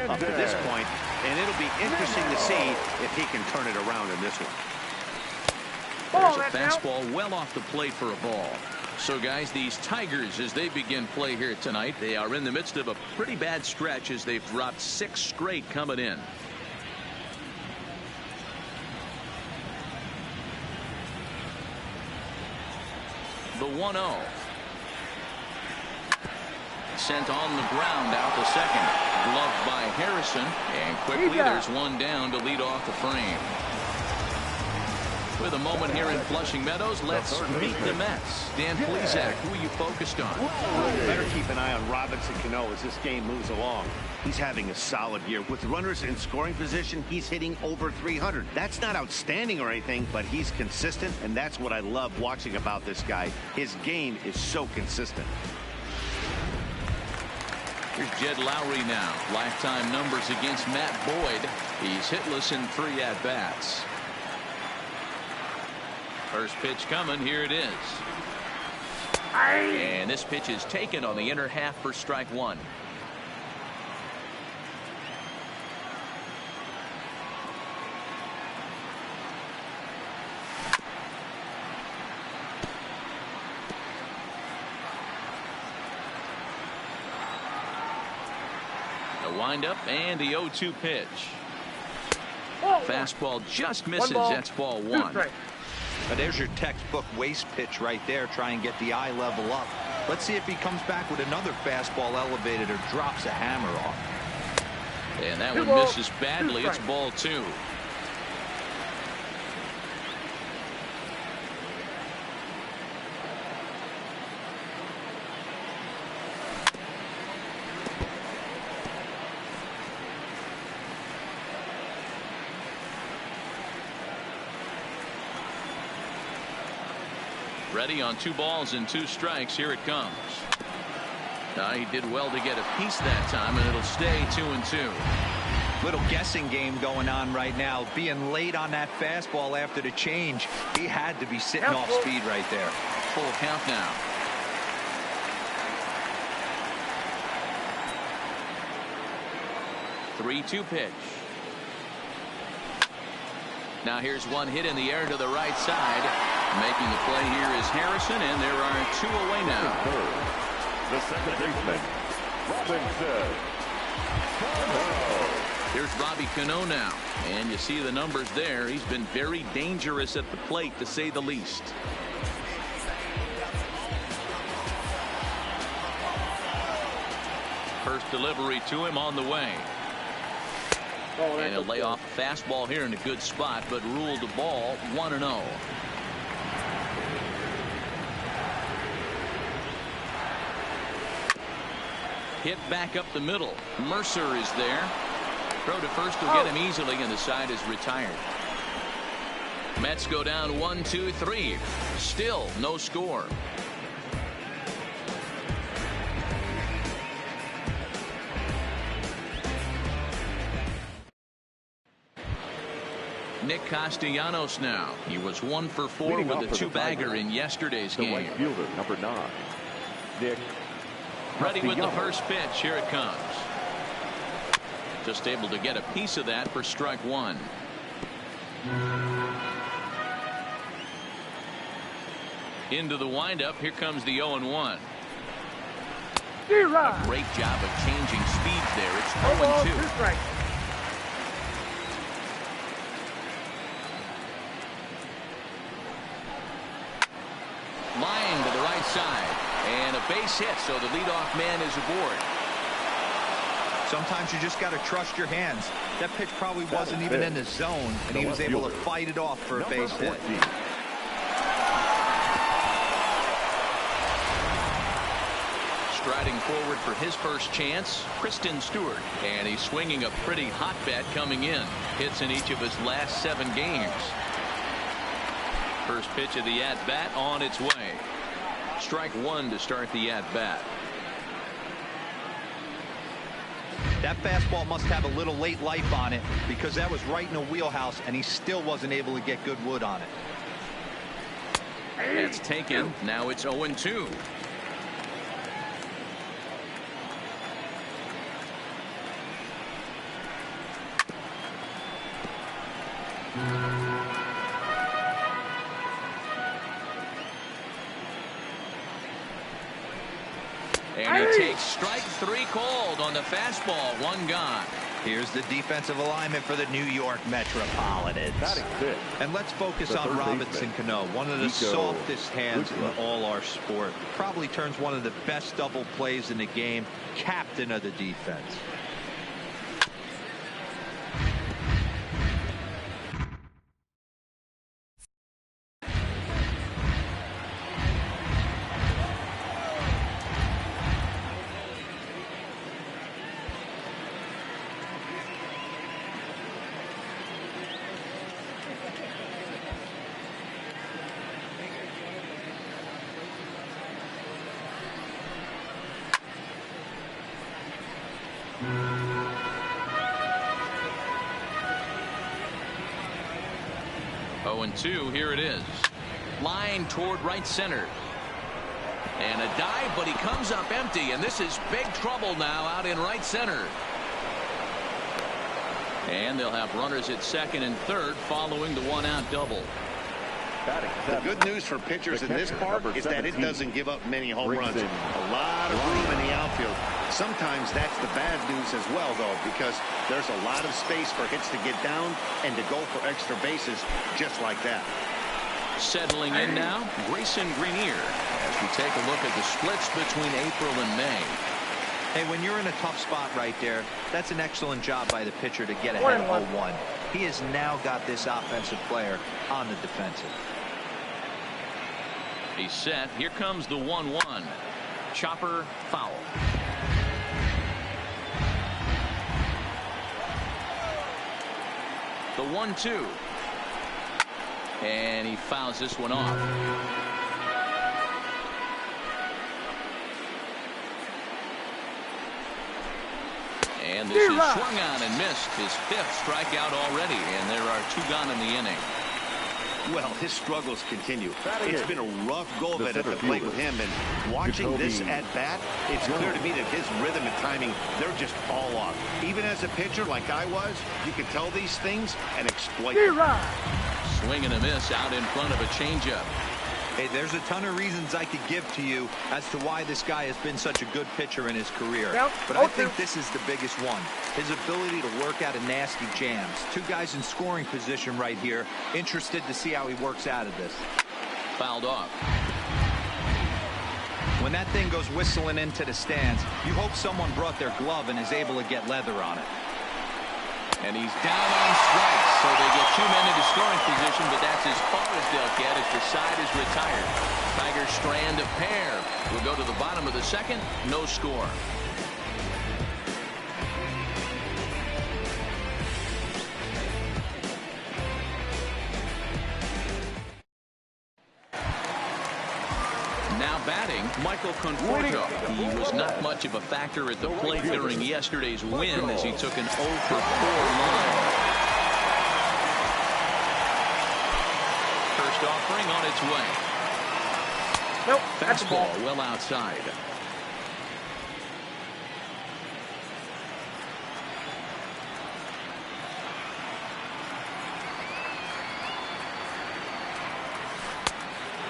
up to this point, and it'll be interesting to see if he can turn it around in this one. There's a fastball well off the plate for a ball. So, guys, these Tigers, as they begin play here tonight, they are in the midst of a pretty bad stretch as they've dropped 6 straight coming in. The 1-0. Sent on the ground out to second. Gloved by Harrison. And quickly there's one down to lead off the frame. With a moment here in Flushing Meadows, let's meet the Mets. Dan Plesac, who are you focused on? Better keep an eye on Robinson Cano as this game moves along. He's having a solid year. With runners in scoring position, he's hitting over 300. That's not outstanding or anything, but he's consistent, and that's what I love watching about this guy. His game is so consistent. Here's Jed Lowry now. Lifetime numbers against Matt Boyd. He's hitless in 3 at-bats. First pitch coming. Here it is. And this pitch is taken on the inner half for strike 1. The windup and the 0-2 pitch. Fastball just misses. That's ball 1. Now there's your textbook waste pitch right there. Try and get the eye level up. Let's see if he comes back with another fastball elevated or drops a hammer off. And that one misses badly. It's ball 2. Ready on 2 balls and 2 strikes. Here it comes. He did well to get a piece that time, and it'll stay 2-2. Little guessing game going on right now. Being late on that fastball after the change, he had to be sitting off speed right there. Full count now. Three-2 pitch. Now here's one hit in the air to the right side. Making the play here is Harrison, and there are 2 away now. The second baseman, Robinson Cano. Here's Robbie Cano now, and you see the numbers there. He's been very dangerous at the plate, to say the least. First delivery to him on the way. And he'll lay off a fastball here in a good spot, but ruled the ball 1-0. Hit back up the middle. Mercer is there. Throw to first will get him easily, and the side is retired. Mets go down 1-2-3. Still no score. Nick Castellanos now. He was 1 for 4 with a 2-bagger in yesterday's game. Right fielder, number 9, Nick. Ready with the first pitch. Here it comes. Just able to get a piece of that for strike 1. Into the windup. Here comes the 0-1. A great job of changing speeds there. It's 0-2. Line to the right side. And a base hit, so the leadoff man is aboard. Sometimes you just got to trust your hands. That pitch probably wasn't even in the zone, and he was able to fight it off for a base hit. Striding forward for his first chance, Kristen Stewart. And he's swinging a pretty hot bat coming in. Hits in each of his last 7 games. First pitch of the at-bat on its way. Strike 1 to start the at-bat. That fastball must have a little late life on it, because that was right in the wheelhouse, and he still wasn't able to get good wood on it. It's taken. Now it's 0-2. And he takes strike 3 called on the fastball. 1 gone. Here's the defensive alignment for the New York Metropolitans. And let's focus on Robinson Cano, one of the softest hands in all our sport. Probably turns one of the best double plays in the game. Captain of the defense. Oh, and 2, here it is. Line toward right center. And a dive, but he comes up empty, and this is big trouble now out in right center. And they'll have runners at second and third following the 1-out double. The good news for pitchers in this park is that it doesn't give up many home runs. A lot of room in the outfield. Sometimes that's the bad news as well, though, because there's a lot of space for hits to get down and to go for extra bases just like that. Settling in now, Grayson Greenier, as we take a look at the splits between April and May. Hey, when you're in a tough spot right there, that's an excellent job by the pitcher to get ahead of 0-1. He has now got this offensive player on the defensive. He's set. Here comes the 1-1. Chopper foul. The 1-2. And he fouls this one off. And this is swung on and missed. His 5th strikeout already, and there are 2 gone in the inning. Well, his struggles continue. It's been a rough go of it at the plate with him, and watching this at bat, it's clear to me that his rhythm and timing, they're just all off. Even as a pitcher like I was, you can tell these things and exploit them. Swing and a miss out in front of a changeup. Hey, there's a ton of reasons I could give to you as to why this guy has been such a good pitcher in his career. But I think this is the biggest one. His ability to work out of nasty jams. 2 guys in scoring position right here. Interested to see how he works out of this. Fouled off. When that thing goes whistling into the stands, you hope someone brought their glove and is able to get leather on it. And he's down on strikes, so they get 2 men into scoring position, but that's as far as they'll get as the side is retired. Tigers strand a pair. We'll go to the bottom of the 2nd. No score. Now batting, Michael Conforto. He was not much of a factor at the plate during yesterday's win as he took an 0-for-4 line. First offering on its way. Nope, fastball well outside.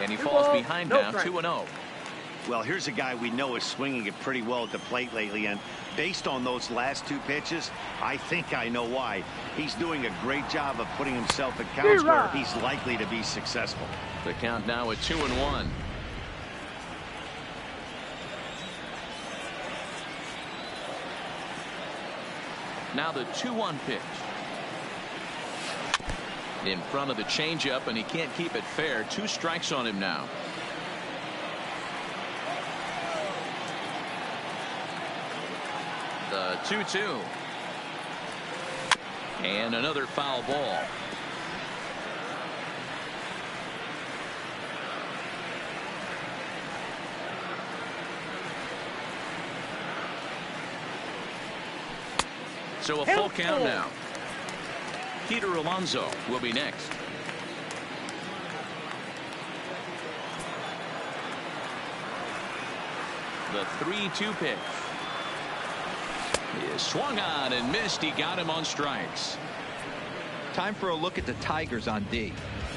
And he falls behind now, 2-0. Well, here's a guy we know is swinging it pretty well at the plate lately, and based on those last 2 pitches, I think I know why. He's doing a great job of putting himself at counts where he's likely to be successful. The count now at 2-1. Now the 2-1 pitch. In front of the changeup, and he can't keep it fair. 2 strikes on him now. The 2-2. And another foul ball. So a full count now. Peter Alonso will be next. The 3-2 pitch is swung on and missed. He got him on strikes. Time for a look at the Tigers on D.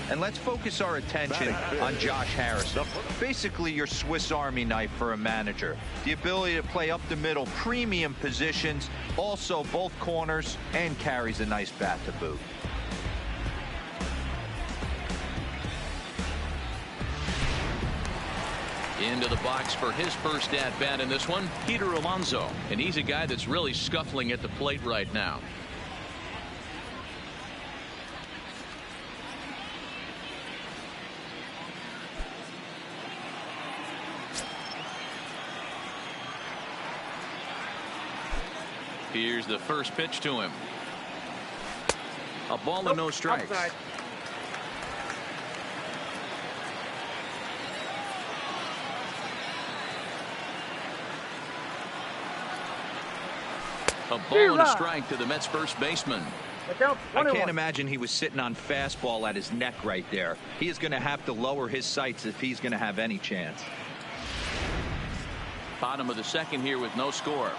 And let's focus our attention on Josh Harrison. Basically your Swiss Army knife for a manager. The ability to play up the middle, premium positions, also both corners, and carries a nice bat to boot. Into the box for his first at-bat in this one, Peter Alonso. And he's a guy that's really scuffling at the plate right now. Here's the first pitch to him. A ball and no strikes. Outside. A ball and a strike to the Mets first baseman. I can't imagine he was sitting on fastball at his neck right there. He is going to have to lower his sights if he's going to have any chance. Bottom of the second here with no score.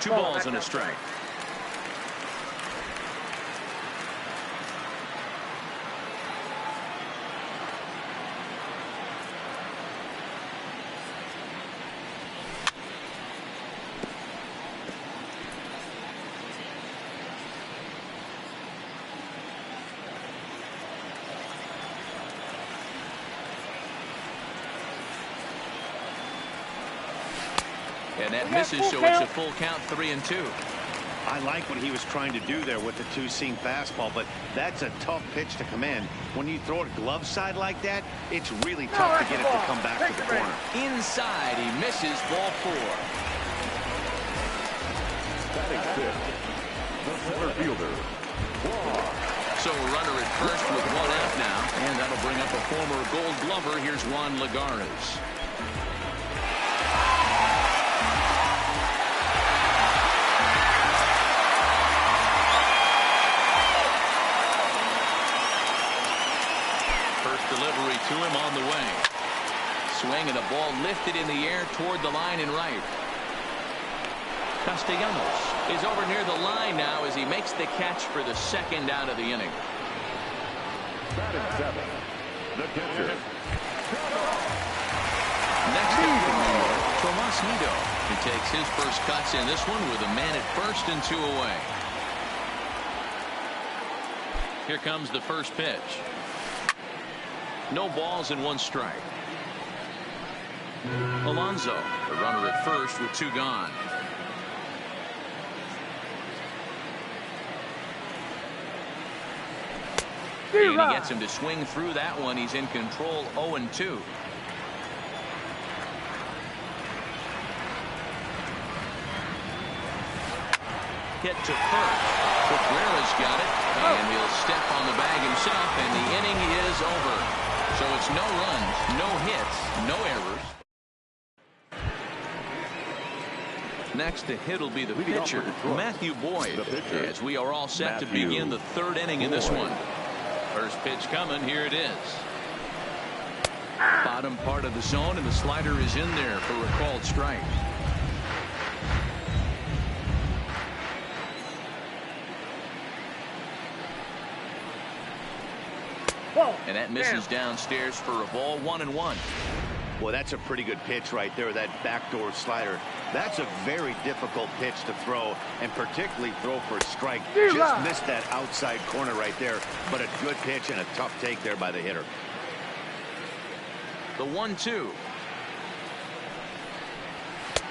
Two balls and a strike. And that misses, so it's a full count, 3-2. I like what he was trying to do there with the two-seam fastball, but that's a tough pitch to command. When you throw it glove side like that, it's really tough to get it to come back to the corner. Inside, he misses, ball 4. Batting fifth, the center fielder, Juan. So a runner at first with one out now, and that'll bring up a former Gold Glover. Here's Juan Lagares. Delivery to him on the way. Swing and a ball lifted in the air toward the line and right. Castellanos is over near the line now as he makes the catch for the second out of the inning. Batting seventh, the pitcher. Next up, Tomas Nido. He takes his first cuts in this one with a man at first and 2 away. Here comes the first pitch. No balls and 1 strike. Alonso, the runner at first with 2 gone. And he gets him to swing through that one. He's in control, 0-2. Hit to first. Cabrera's got it, and he'll step on the bag himself, and the inning is over. So it's no runs, no hits, no errors. Next to hit will be the pitcher, Matthew Boyd, as we are all set to begin the 3rd inning in this one. First pitch coming, here it is. Bottom part of the zone, and the slider is in there for a called strike. And that misses downstairs for a ball, 1-1. Well, that's a pretty good pitch right there, that backdoor slider. That's a very difficult pitch to throw, and particularly throw for a strike. Just missed that outside corner right there, but a good pitch and a tough take there by the hitter. The 1-2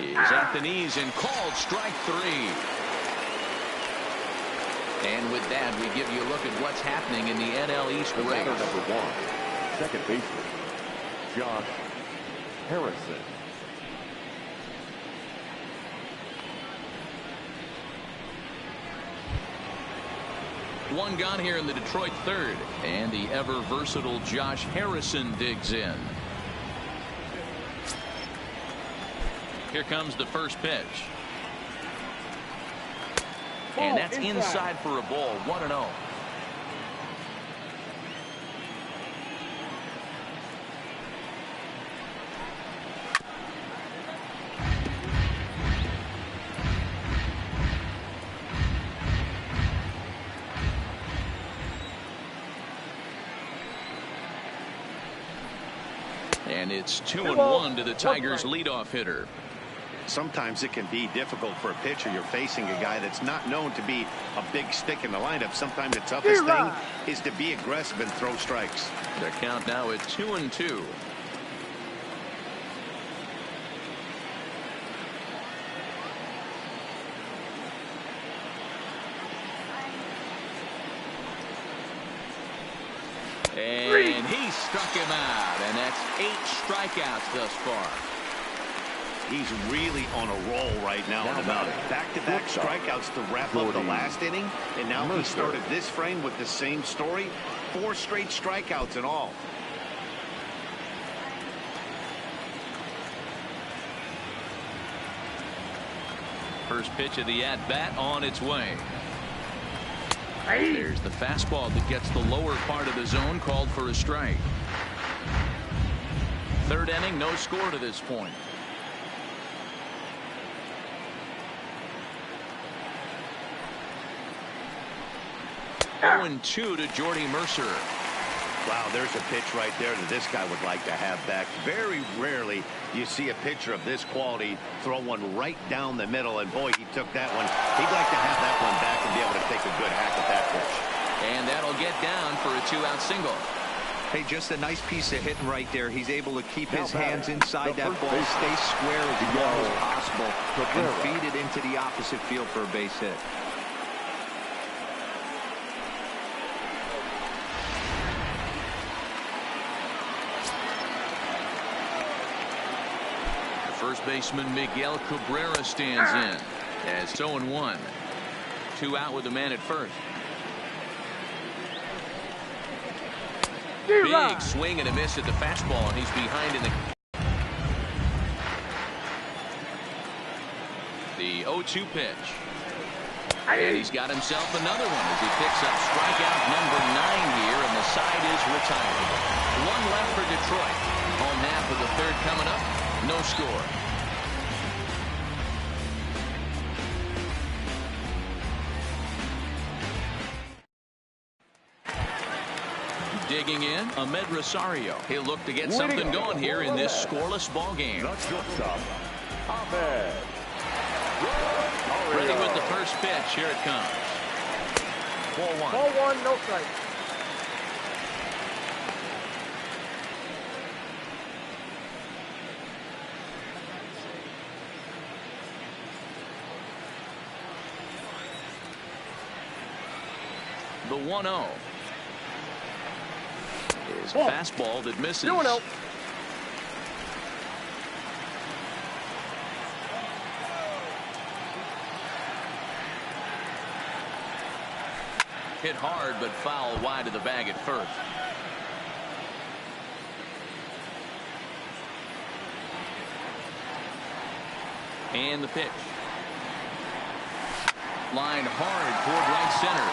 is at the knees and called strike 3. And with that, we give you a look at what's happening in the NL East race. Number 1, second baseman, Josh Harrison. One gone here in the Detroit 3rd, and the ever versatile Josh Harrison digs in. Here comes the first pitch. And that's inside for a ball, 1-0. And it's 2-1 to the Tigers leadoff hitter. Sometimes it can be difficult for a pitcher. You're facing a guy that's not known to be a big stick in the lineup. Sometimes the toughest thing is to be aggressive and throw strikes. The count now at 2-2. And he struck him out, and that's 8 strikeouts thus far. He's really on a roll right now in the mountain. Back-to-back strikeouts to wrap up the last inning, and now he started this frame with the same story. 4 straight strikeouts in all. First pitch of the at-bat on its way. There's the fastball that gets the lower part of the zone, called for a strike. Third inning, no score to this point. 0-2 to Jordy Mercer. Wow, there's a pitch right there that this guy would like to have back. Very rarely you see a pitcher of this quality throw one right down the middle, and boy, he took that one. He'd like to have that one back and be able to take a good hack at that pitch. And that'll get down for a 2-out single. Hey, just a nice piece of hitting right there. He's able to keep his hands inside that ball, stay square as long as possible, and feed it into the opposite field for a base hit. First baseman Miguel Cabrera stands in as 0-1. 2 out with the man at first. Big swing and a miss at the fastball, and he's behind in the 0-2 pitch. And he's got himself another one as he picks up strikeout number 9 here, and the side is retired. 1 left for Detroit. Home half of the third coming up. No score. Digging in, Ahmed Rosario. He'll look to get something going here in this scoreless ball game. Ready with the first pitch. Here it comes. Ball 1. Ball 1, no strike. The 1-0 is fastball that misses. 2-0. Hit hard, but foul wide of the bag at first. And the pitch. Lined hard toward right center.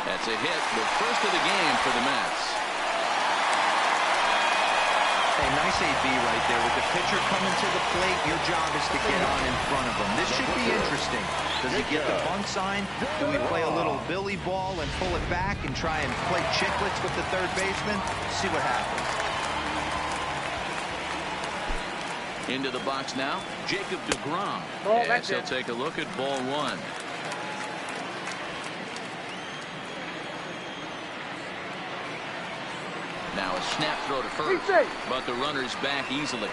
That's a hit, the first of the game for the Mets. A nice AB right there. With the pitcher coming to the plate, your job is to get on in front of him. This should be interesting. Does he get the bunt sign? Do we play a little Billy ball and pull it back and try and play chicklets with the third baseman? See what happens. Into the box now, Jacob deGrom. Yes, he'll take a look at ball 1. Now a snap throw to first, but the runner's back easily.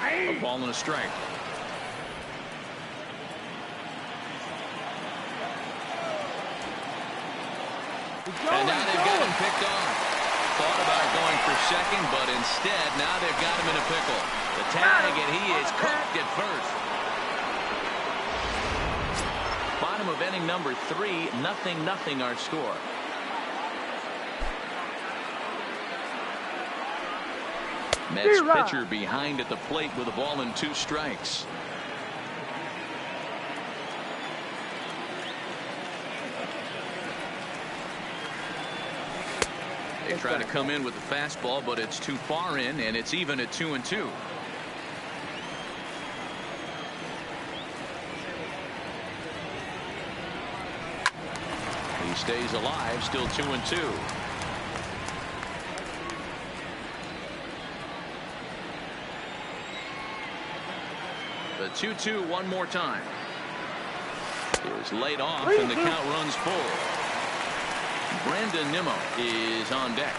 A ball and a strike. And now they've got him picked off. Thought about going for second, but instead now they've got him in a pickle. The tag, and he is cooked at first. Bottom of inning number 3, 0-0 our score. Mets pitcher behind at the plate with a ball and 2 strikes. They try to come in with the fastball, but it's too far in, and it's even at 2-2. He stays alive, still 2-2. The 2-2 one more time. Is laid off and the count runs full. Brandon Nimmo is on deck.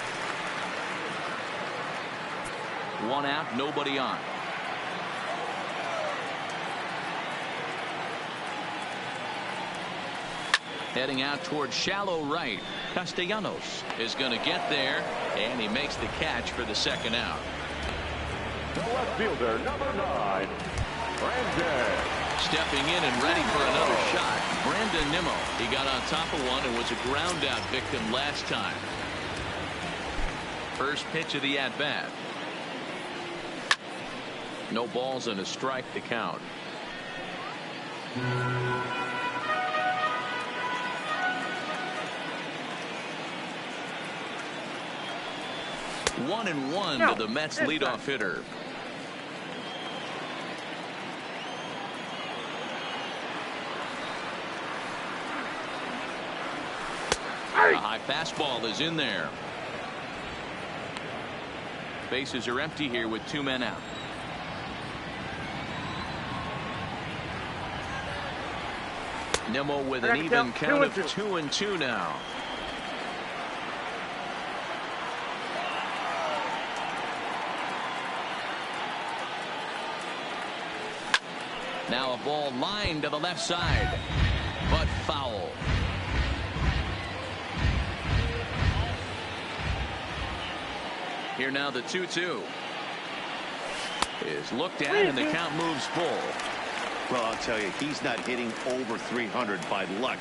One out, nobody on. Heading out towards shallow right. Castellanos is going to get there, and he makes the catch for the second out. The left fielder, number 9, Brandon. Stepping in and ready for another shot, Brandon Nimmo. He got on top of one and was a ground out victim last time. First pitch of the at-bat. No balls and a strike to count. One and one to the Mets leadoff hitter. A high fastball is in there. Bases are empty here with 2 men out. Nimmo with an even count of 2-2 now. Now a ball lined to the left side, but foul. Here now the 2-2 is looked at and the count moves full. Well, I'll tell you, he's not hitting over 300 by luck.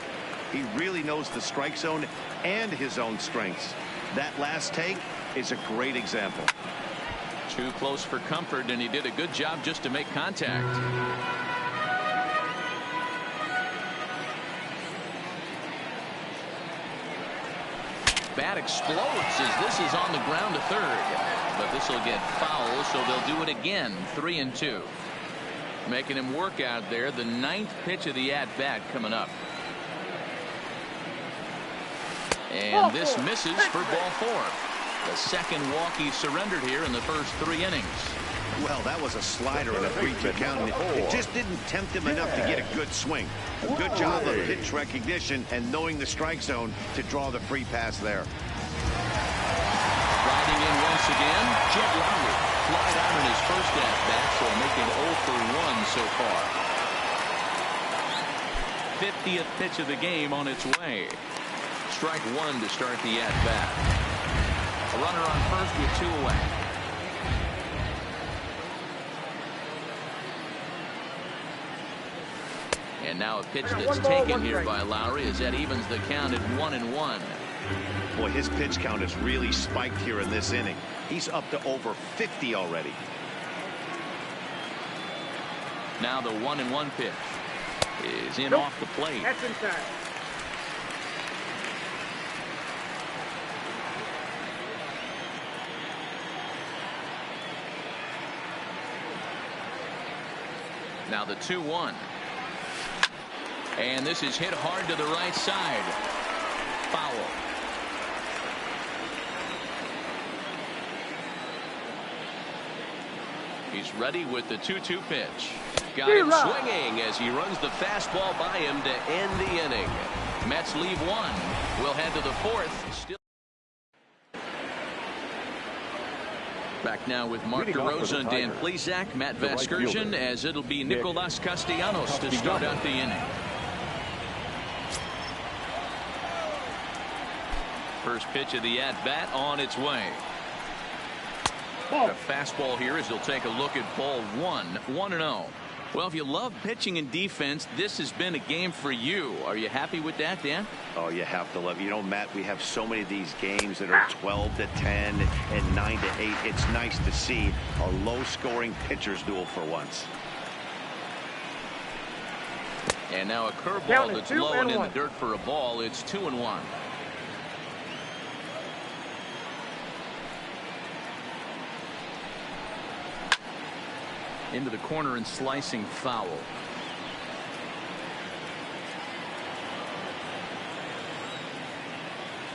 He really knows the strike zone and his own strengths. That last take is a great example. Too close for comfort, and he did a good job just to make contact. Bat explodes as this is on the ground to third, but this will get foul, so they'll do it again. 3-2, making him work out there. The 9th pitch of the at-bat coming up, and this misses for ball 4. The second walk he surrendered here in the first 3 innings. Well, that was a slider in a 3-2 count. It just didn't tempt him enough to get a good swing. A good job of pitch recognition and knowing the strike zone to draw the free pass there. Riding in once again, Jed Lowry. Flied out in his first at-bat, so making 0 for 1 so far. 50th pitch of the game on its way. Strike 1 to start the at-bat. A runner on first with 2 away. And now a pitch that's taken here by Lowry as that evens the count at 1-1. Boy, his pitch count has really spiked here in this inning. He's up to over 50 already. Now the 1-1 pitch is in off the plate. That's inside. Now the 2-1. And this is hit hard to the right side. Foul. He's ready with the 2-2 pitch. Got him swinging as he runs the fastball by him to end the inning. Mets leave 1. We'll head to the 4th. Still back now with Mark DeRosa and Dan Plesac, Matt Vasgersian, as it'll be Nicolas Castellanos to start out the inning. First pitch of the at-bat on its way. The fastball here as he'll take a look at ball 1. 1-0. Well, if you love pitching and defense, this has been a game for you. Are you happy with that, Dan? Oh, you have to love it. You know, Matt, we have so many of these games that are 12-10 and 9-8. It's nice to see a low-scoring pitcher's duel for once. And now a curveball that's low and in the dirt for a ball. It's 2-1. Into the corner and slicing foul.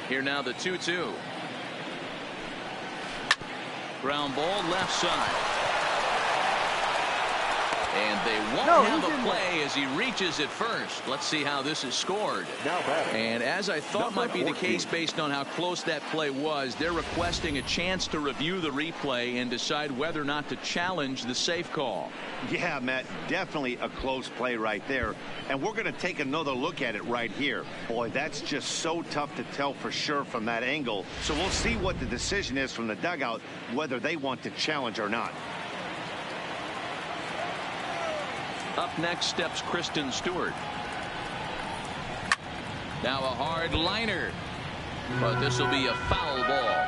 Here now the 2-2. Ground ball left side. And they won't have a play as he reaches it first. Let's see how this is scored. And as I thought might be the case based on how close that play was, they're requesting a chance to review the replay and decide whether or not to challenge the safe call. Yeah, Matt, definitely a close play right there. And we're going to take another look at it right here. Boy, that's just so tough to tell for sure from that angle. So we'll see what the decision is from the dugout, whether they want to challenge or not. Up next steps Kristen Stewart. Now a hard liner, but this will be a foul ball.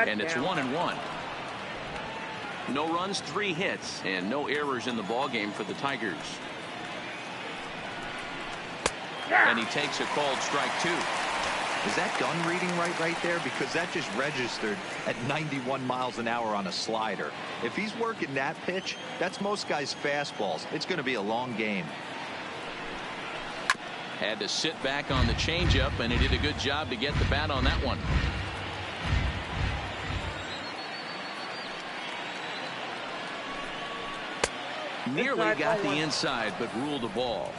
And it's 1-1. No runs, 3 hits, and no errors in the ball game for the Tigers. And he takes a called strike 2. Is that gun reading right there? Because that just registered at 91 miles an hour on a slider. If he's working that pitch, that's most guys' fastballs. It's going to be a long game. Had to sit back on the changeup, and he did a good job to get the bat on that one. Nearly got the inside, but ruled the ball.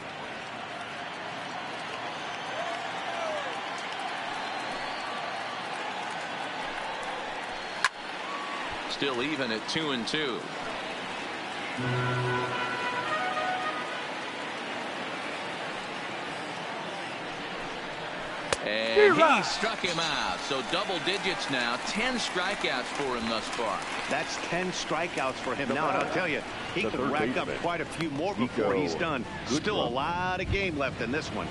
Still even at 2-2. And he struck him out. So double digits now. 10 strikeouts for him thus far. That's 10 strikeouts for him now. And I'll tell you, he could rack up quite a few more before he's done. Still a lot of game left in this one.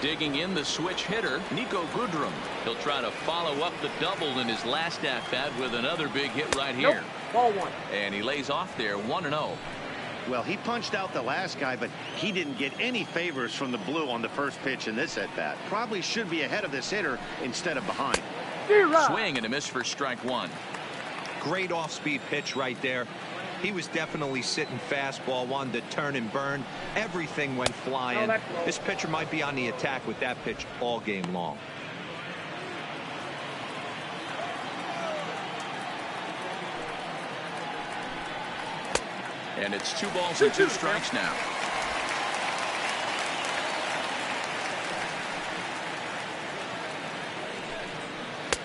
Digging in the switch hitter, Niko Goodrum. He'll try to follow up the double in his last at-bat with another big hit right here. Ball 1. And he lays off there 1-0. Well, he punched out the last guy, but he didn't get any favors from the blue on the first pitch in this at-bat. Probably should be ahead of this hitter instead of behind. Swing and a miss for strike 1. Great off-speed pitch right there. He was definitely sitting fastball, wanted to turn and burn. Everything went flying. This pitcher might be on the attack with that pitch all game long. And it's 2 balls and 2 strikes now.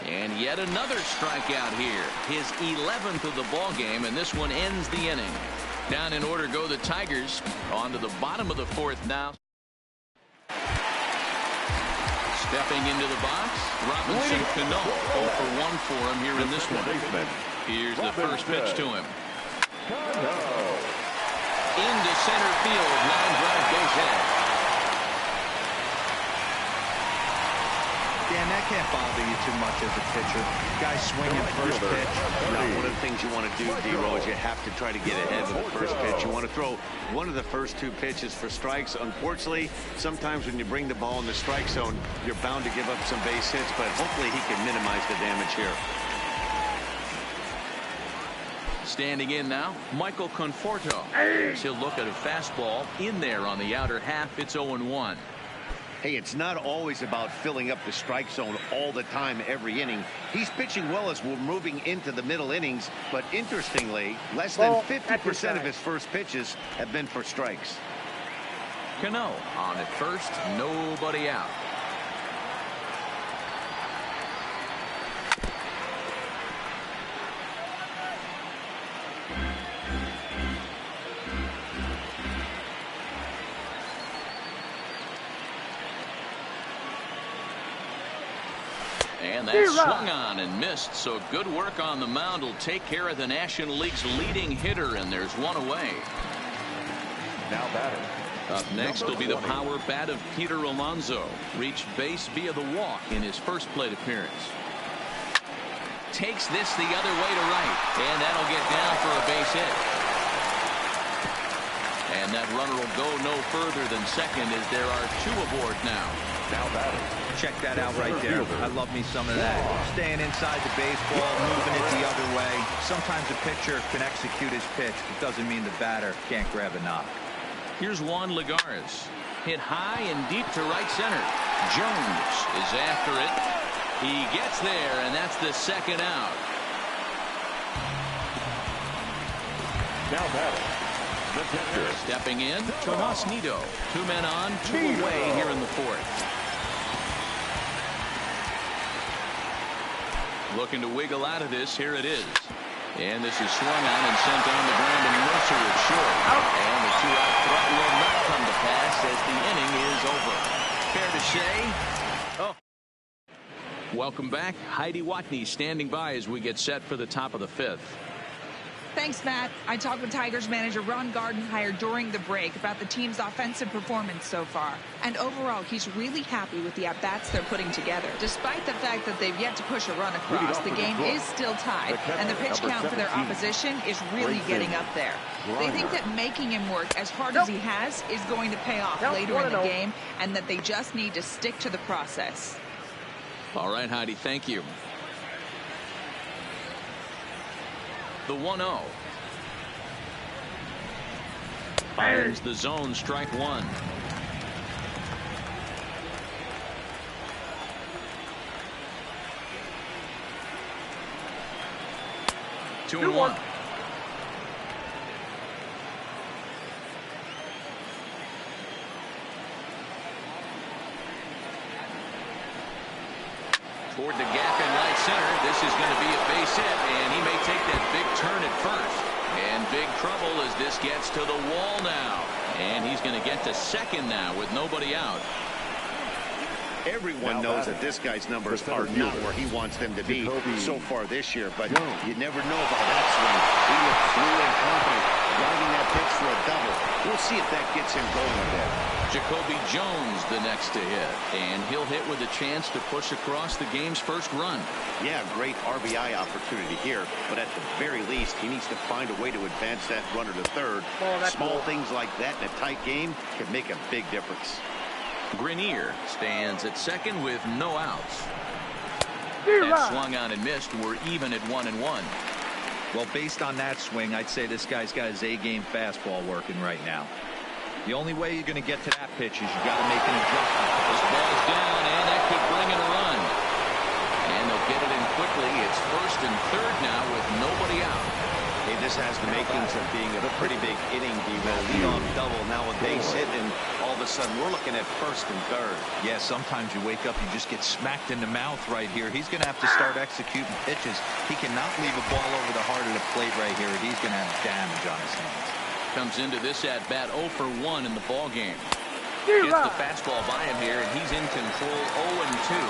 And yet another strikeout here. His 11th of the ball game, and this one ends the inning. Down in order go the Tigers. On to the bottom of the 4th now. Stepping into the box, Robinson Cano. 0 for 1 for him here in this one. Here's the first pitch to him. Into center field, line drive, base hit. Dan, that can't bother you too much as a pitcher. Guy swinging first pitch. No, one of the things you want to do, D-Row, is you have to try to get ahead of the first pitch. You want to throw one of the first 2 pitches for strikes. Unfortunately, sometimes when you bring the ball in the strike zone, you're bound to give up some base hits, but hopefully he can minimize the damage here. Standing in now, Michael Conforto. He'll look at a fastball in there on the outer half. It's 0-1. Hey, it's not always about filling up the strike zone all the time every inning. He's pitching well as we're moving into the middle innings, but interestingly, less than 50% of his first pitches have been for strikes. Cano on at first, nobody out. And that swung on and missed, so good work on the mound will take care of the National League's leading hitter, and there's 1 away. Now batting. Up next will be the power bat of Peter Alonso. Reached base via the walk in his first plate appearance. Takes this the other way to right, and that'll get down for a base hit. And And that runner will go no further than second as there are 2 aboard now. Now batting. Check that out right there. I love me some of that. Staying inside the baseball, moving it the other way. Sometimes a pitcher can execute his pitch. It doesn't mean the batter can't grab a knock. Here's Juan Lagares. Hit high and deep to right center. Jones is after it. He gets there, and that's the second out. Now batting. The pitcher. Stepping in, Tomas Nido. 2 men on, 2 away here in the 4th. Looking to wiggle out of this. Here it is. And this is swung on and sent on the ground, and Mercer at short. And the 2-out threat will not come to pass as the inning is over. Fair to say. Oh. Welcome back. Heidi Watney standing by as we get set for the top of the 5th. Thanks, Matt. I talked with Tigers manager Ron Gardenhire during the break about the team's offensive performance so far. And overall, he's really happy with the at-bats they're putting together. Despite the fact that they've yet to push a run across, the game is still tied, and the pitch count for their opposition is really getting up there. They think that making him work as hard as he has is going to pay off later in the game, and that they just need to stick to the process. All right, Heidi, thank you. The 1-0. Fires the zone, strike 1. Two and one. Toward the gap in right center. This is going to be a base hit, and he may take that big turn at first. And big trouble as this gets to the wall now. And he's going to get to second now with nobody out. Everyone knows that this guy's numbers are not where he wants them to be so far this year, but you never know about that swing. He looked fluid and confident, driving that pitch for a double. We'll see if that gets him going a bit. Jacoby Jones the next to hit, and he'll hit with a chance to push across the game's first run. Yeah, great RBI opportunity here, but at the very least, he needs to find a way to advance that runner to third. Small things like that in a tight game can make a big difference. Grenier stands at second with no outs. That swung on and missed. We're even at 1-1. Well, based on that swing, I'd say this guy's got his A-game fastball working right now. The only way you're going to get to that pitch is you got to make an adjustment. This ball's down, and that could bring in a run. And they'll get it in quickly. It's first and third now with nobody out. Hey, this has the makings of being a pretty big inning, D-Will. Lead-off double, now a base hit, and all of a sudden we're looking at first and third. Yeah, sometimes you wake up, you just get smacked in the mouth right here. He's going to have to start executing pitches. He cannot leave a ball over the heart of the plate right here, or he's going to have damage on his hands. Comes into this at-bat 0 for 1 in the ball game. Gets the fastball by him here, and he's in control 0-2.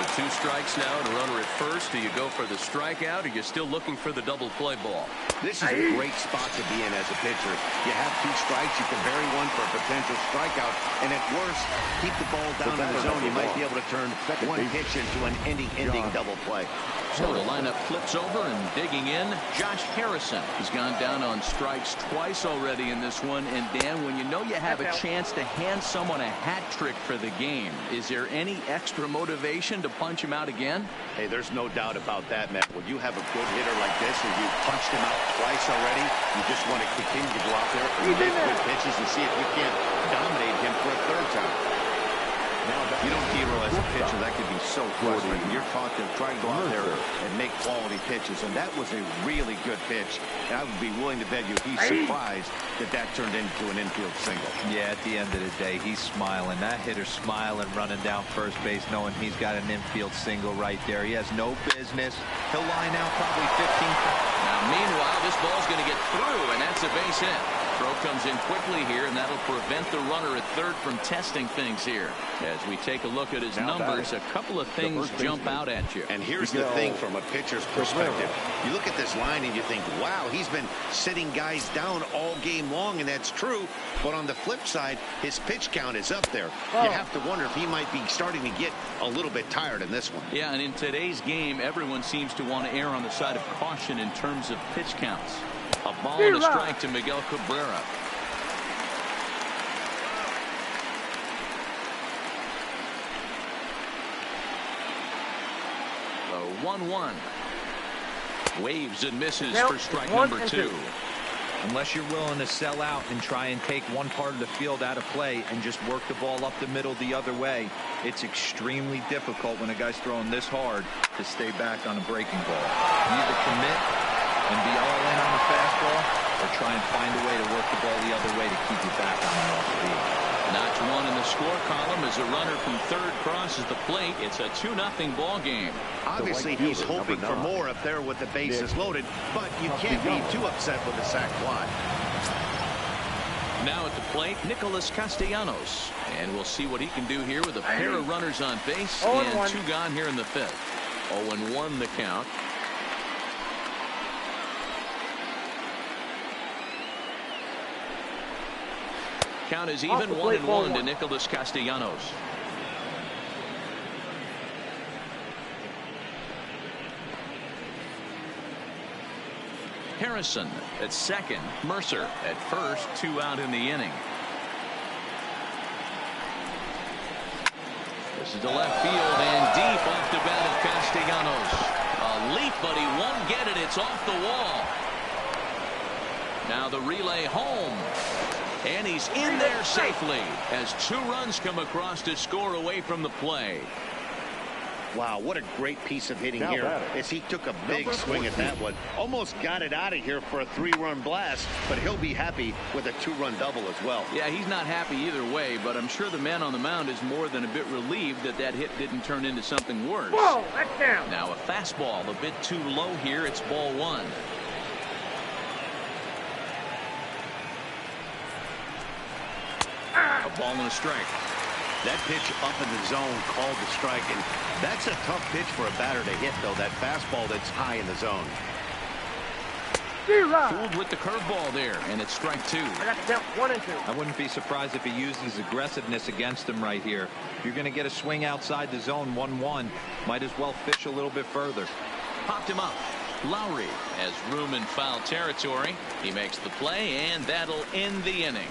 With 2 strikes now and a runner at first, do you go for the strikeout, or you're still looking for the double play ball? This is a great spot to be in as a pitcher. You have 2 strikes, you can bury one for a potential strikeout, and at worst, keep the ball down in the zone. You might be able to turn one pitch into an ending double play. So the lineup flips over, and digging in, Josh Harrison. He's gone down on strikes twice already in this one. And Dan, when you know you have a chance to hand someone a hat trick for the game, is there any extra motivation to punch him out again? Hey, there's no doubt about that, Matt. When you have a good hitter like this, and you punched him out twice already, you just want to continue to go out there and make good pitches and see if you can't dominate him for a third time. You don't hero as a pitcher. That could be so frustrating. You're taught to try to go out there and make quality pitches, and that was a really good pitch. And I would be willing to bet you he's surprised that turned into an infield single. Yeah, at the end of the day, he's smiling. That hitter's smiling, running down first base, knowing he's got an infield single right there. He has no business. He'll line out probably 15 times. Now, meanwhile, this ball's going to get through, and that's a base hit. Throw comes in quickly here, and that'll prevent the runner at third from testing things here. As we take a look at his numbers, a couple of things jump out at you. And here's the thing from a pitcher's perspective. You look at this line and you think, wow, he's been sitting guys down all game long, and that's true. But on the flip side, his pitch count is up there. You have to wonder if he might be starting to get a little bit tired in this one. Yeah, and in today's game, everyone seems to want to err on the side of caution in terms of pitch counts. A ball and a strike to Miguel Cabrera. The 1-1. Waves and misses for strike number 2. Unless you're willing to sell out and try and take one part of the field out of play and just work the ball up the middle the other way, it's extremely difficult when a guy's throwing this hard to stay back on a breaking ball. You either commit and be all in on the fastball or try and find a way to work the ball the other way to keep you back on the off speed. Notch 1 in the score column as a runner from third crosses the plate. It's a 2-0 ball game. Obviously, he's hoping for more up there with the bases loaded, but you can't be too upset with the sac fly. Now at the plate, Nicholas Castellanos. And we'll see what he can do here with a pair of runners on base and 2 gone here in the 5th. 0-1 the count. Count is even, 1-1 to Nicholas Castellanos. Harrison at second, Mercer at first, 2 out in the inning. This is to left field and deep off the bat of Castellanos. A leap, but he won't get it. It's off the wall. Now the relay home. And he's in there safely as 2 runs come across to score away from the play. Wow, what a great piece of hitting here as he took a big swing at that one. Almost got it out of here for a 3-run blast, but he'll be happy with a 2-run double as well. Yeah, he's not happy either way, but I'm sure the man on the mound is more than a bit relieved that that hit didn't turn into something worse. Whoa, that's down. Now a fastball a bit too low here. It's ball 1. A ball and a strike. That pitch up in the zone called the strike, and that's a tough pitch for a batter to hit, though, that fastball that's high in the zone. Fooled with the curveball there, and it's strike 2. I got to count 1 and 2. I wouldn't be surprised if he used his aggressiveness against him right here. You're going to get a swing outside the zone 1-1. Might as well fish a little bit further. Popped him up. Lowry has room in foul territory. He makes the play, and that'll end the inning.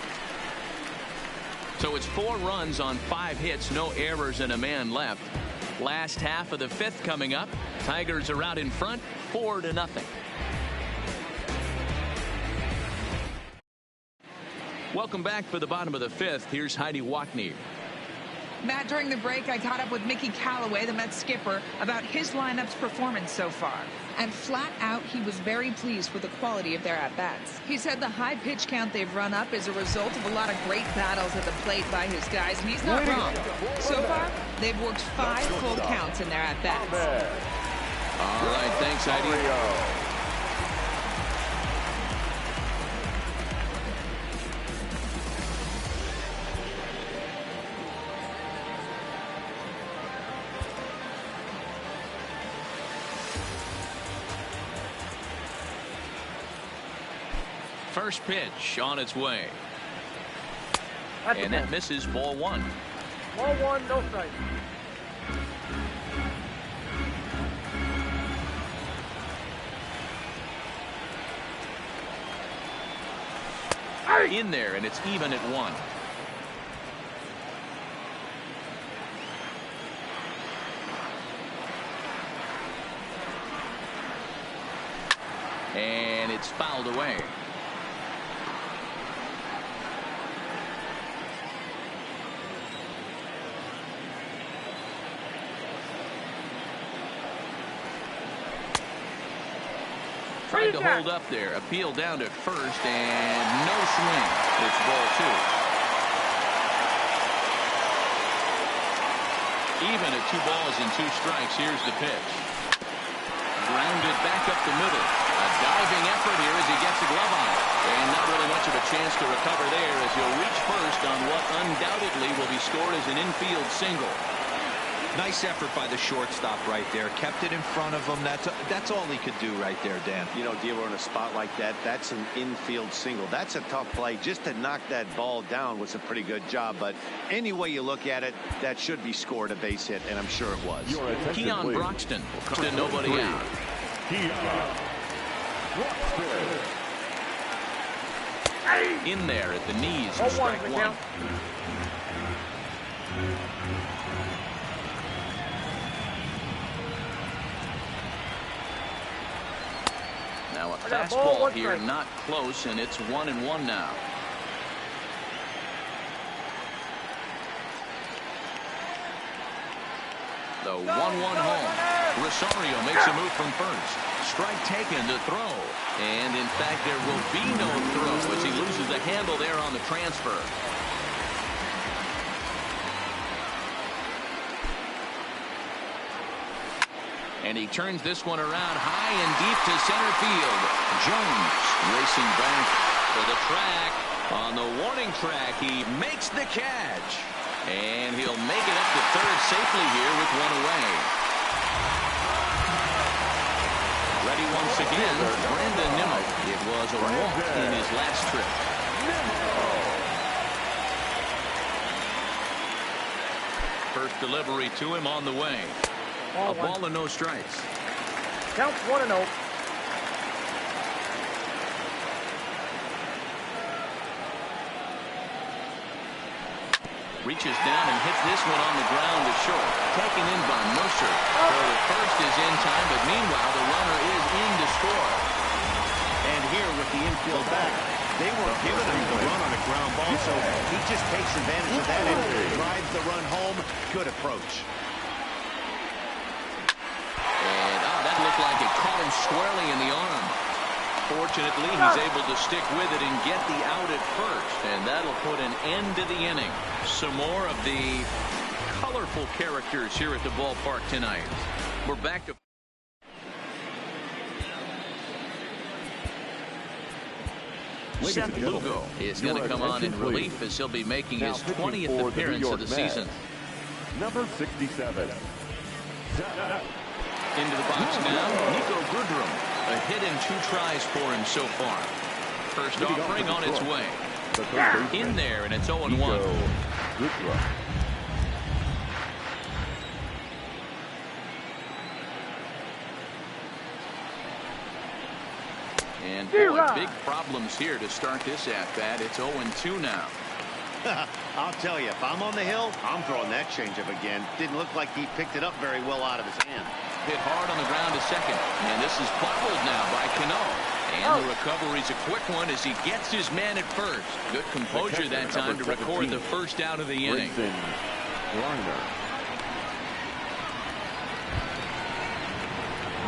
So it's 4 runs on 5 hits, no errors, and a man left. Last half of the 5th coming up. Tigers are out in front, 4-0. Welcome back for the bottom of the 5th. Here's Heidi Wackney. Matt, during the break, I caught up with Mickey Callaway, the Mets skipper, about his lineup's performance so far. And flat out, he was very pleased with the quality of their at-bats. He said the high pitch count they've run up is a result of a lot of great battles at the plate by his guys, and he's not wrong. So far, they've worked 5 full counts in their at-bats. All right, thanks, Heidi. First pitch on its way. And that misses, ball 1. Ball 1, no strike. In there, and it's even at 1. And it's fouled away. Tried to hold up there. Appeal down to first, and no swing. It's ball 2. Even at 2 balls and 2 strikes. Here's the pitch. Grounded back up the middle. A diving effort here as he gets a glove on it. And not really much of a chance to recover there as he'll reach first on what undoubtedly will be scored as an infield single. Nice effort by the shortstop right there. Kept it in front of him. That's all he could do right there, Dan. You know, Dealer, in a spot like that, that's an infield single. That's a tough play. Just to knock that ball down was a pretty good job. But any way you look at it, that should be scored a base hit, and I'm sure it was. Keon Broxton to nobody out. In there at the knees, and strike 1. Now a I got a ball, fastball one here, strike. not close, and it's 1-1 now. The 1-1 home. Rosario makes a move from first. Strike taken to throw. And in fact, there will be no throw as he loses the handle there on the transfer. And he turns this one around high and deep to center field. Jones racing back for the track. On the warning track, he makes the catch. And he'll make it up to third safely here with one away. Ready once again, Brandon Nimmo. It was a walk in his last trip. First delivery to him on the way. A ball and no strikes. Counts 1-0. Reaches down and hits this one on the ground to short. Taken in by Mercer. So the first is in time, but meanwhile the runner is in to score. And here with the infield back, they weren't giving him the run on a ground ball, so he just takes advantage of that and drives the run home. Good approach. That looked like it caught him squarely in the arm. Fortunately, he's able to stick with it and get the out at first, and that'll put an end to the inning. Some more of the colorful characters here at the ballpark tonight. We're back to Seth Lugo is going to come on in relief as he'll be making his 20th appearance of the season. Number 67. Into the box now, Nico Goodrum. A hit in 2 tries for him so far. First offering on its way. In there, and it's 0-1. And boy, big problems here to start this at-bat. It's 0-2 now. I'll tell you, if I'm on the hill, I'm throwing that changeup again. Didn't look like he picked it up very well out of his hand. Hit hard on the ground to second. And this is bobbled now by Cano. And the recovery's a quick one as he gets his man at first. Good composure that time to record the first out of the inning.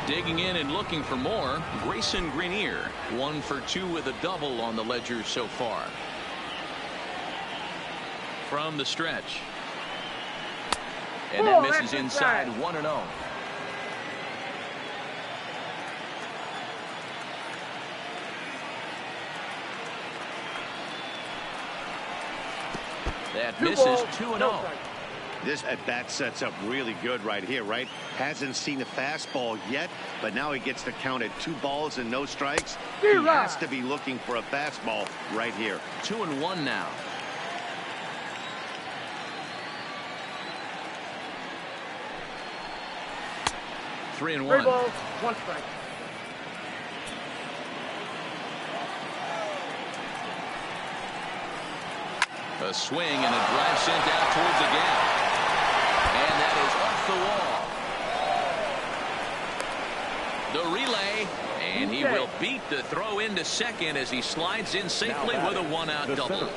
Digging in and looking for more, Grayson Greenier. 1 for 2 with a double on the ledger so far. From the stretch. And that misses inside 1-0. That misses 2-0. This at-bat sets up really good right here, right? Hasn't seen a fastball yet, but now he gets to count at 2 balls and no strikes. He has to be looking for a fastball right here. 2-1 now. Three and 1. 3 balls, 1 strike. A swing and a drive sent out towards the gap. And that is off the wall. The relay, and he will beat the throw into second as he slides in safely with a 1-out double.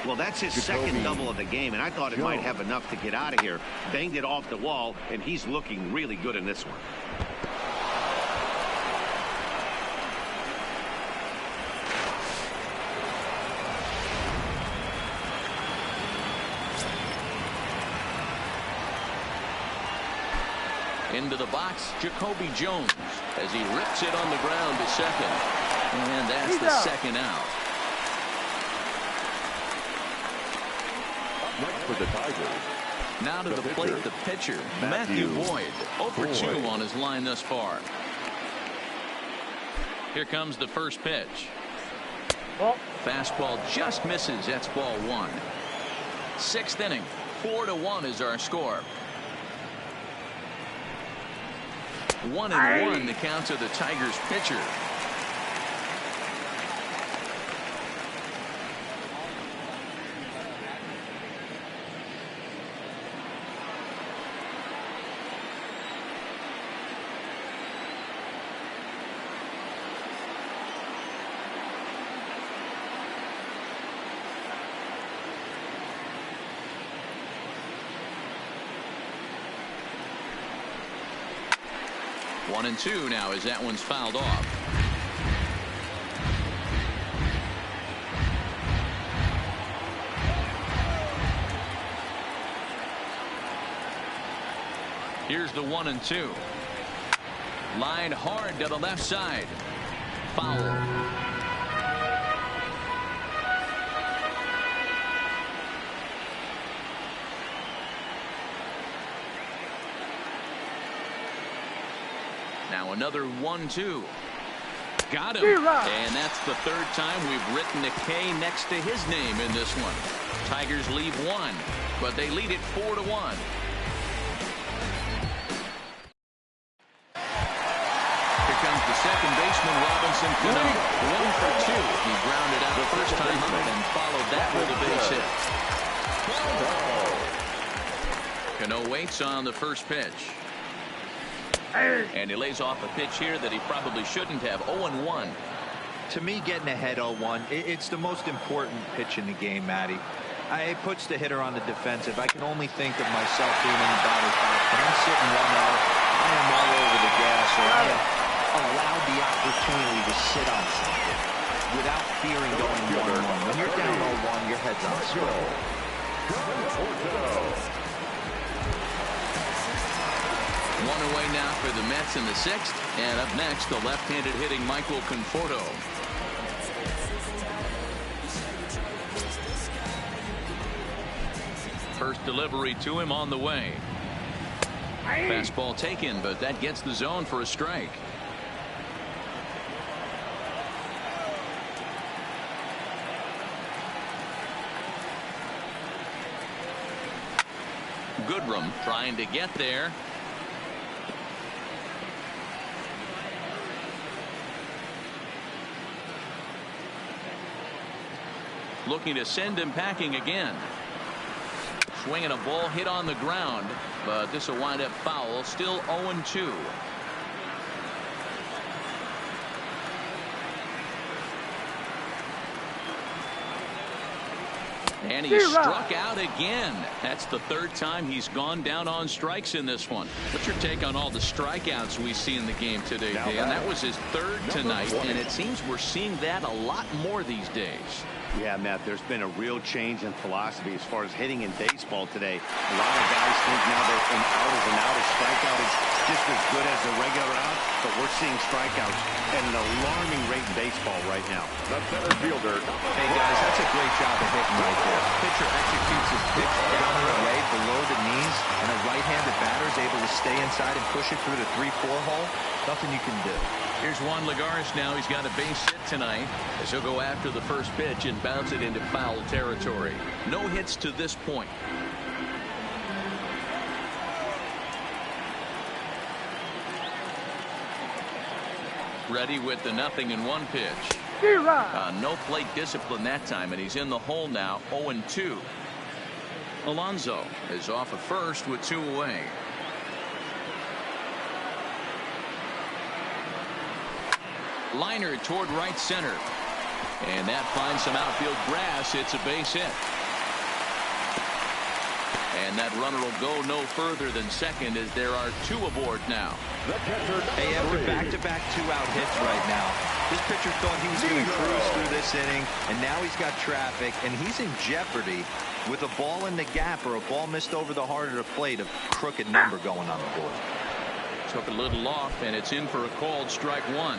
Well, that's his second double of the game, and I thought it might have enough to get out of here. Banged it off the wall, and he's looking really good in this one. Into the box, Jacoby Jones as he rips it on the ground to second. And that's the second out. Next for the Tigers. Now to the plate, the pitcher, Matthew Boyd. 0 for 2 on his line thus far. Here comes the first pitch. Fastball just misses. That's ball 1. 6th inning. 4-1 is our score. 1-1 the count of the Tigers pitcher. 1-2 now as that one's fouled off. Here's the 1-2. Line hard to the left side. Foul. Now another 1-2. Got him. And that's the third time we've written a K next to his name in this one. Tigers leave one, but they lead it 4-1. The second baseman, Robinson Cano, 1 for 2. He grounded out the first time out and followed that with a base hit. Cano waits on the first pitch. And he lays off a pitch here that he probably shouldn't have. 0-1. To me, getting ahead 0-1, it's the most important pitch in the game, Matty. It puts the hitter on the defensive. I can only think of myself being in the batter's box. When I'm sitting 1-0, I am all over the gas. So I am allowed the opportunity to sit on something without fearing going 1-1. When you're down 0-1, your head's on straight. One away now for the Mets in the sixth. And up next, the left-handed hitting Michael Conforto. First delivery to him on the way. Fastball taken, but that gets the zone for a strike. Goodrum trying to get there. Looking to send him packing again. Swinging a ball hit on the ground, but this will wind up foul. Still 0-2. And he struck out again. That's the third time he's gone down on strikes in this one. What's your take on all the strikeouts we see in the game today, Dan? That was his third tonight, and it seems we're seeing that a lot more these days. Yeah, Matt, there's been a real change in philosophy as far as hitting in baseball today. A lot of guys think now that an out is an out. A strikeout is just as good as a regular out, but we're seeing strikeouts at an alarming rate in baseball right now. The center fielder. Hey, guys, that's a great job of hitting right there. Pitcher executes his pitch down and away below the knees, and a right-handed batter is able to stay inside and push it through the 3-4 hole. Nothing you can do. Here's Juan Lagares now. He's got a base hit tonight as he'll go after the first pitch and bounce it into foul territory. No hits to this point. Ready with the 0-1 pitch. No plate discipline that time, and he's in the hole now. 0-2. Alonso is off at first with 2 away. Liner toward right center, and that finds some outfield grass. It's a base hit, and that runner will go no further than second as there are 2 aboard now. Hey, after back-to-back 2-out hits right now, this pitcher thought he was going to cruise through this inning, and now he's got traffic, and he's in jeopardy with a ball in the gap or a ball missed over the heart of the plate, a crooked number going on the board. Took a little off, and it's in for a called strike 1.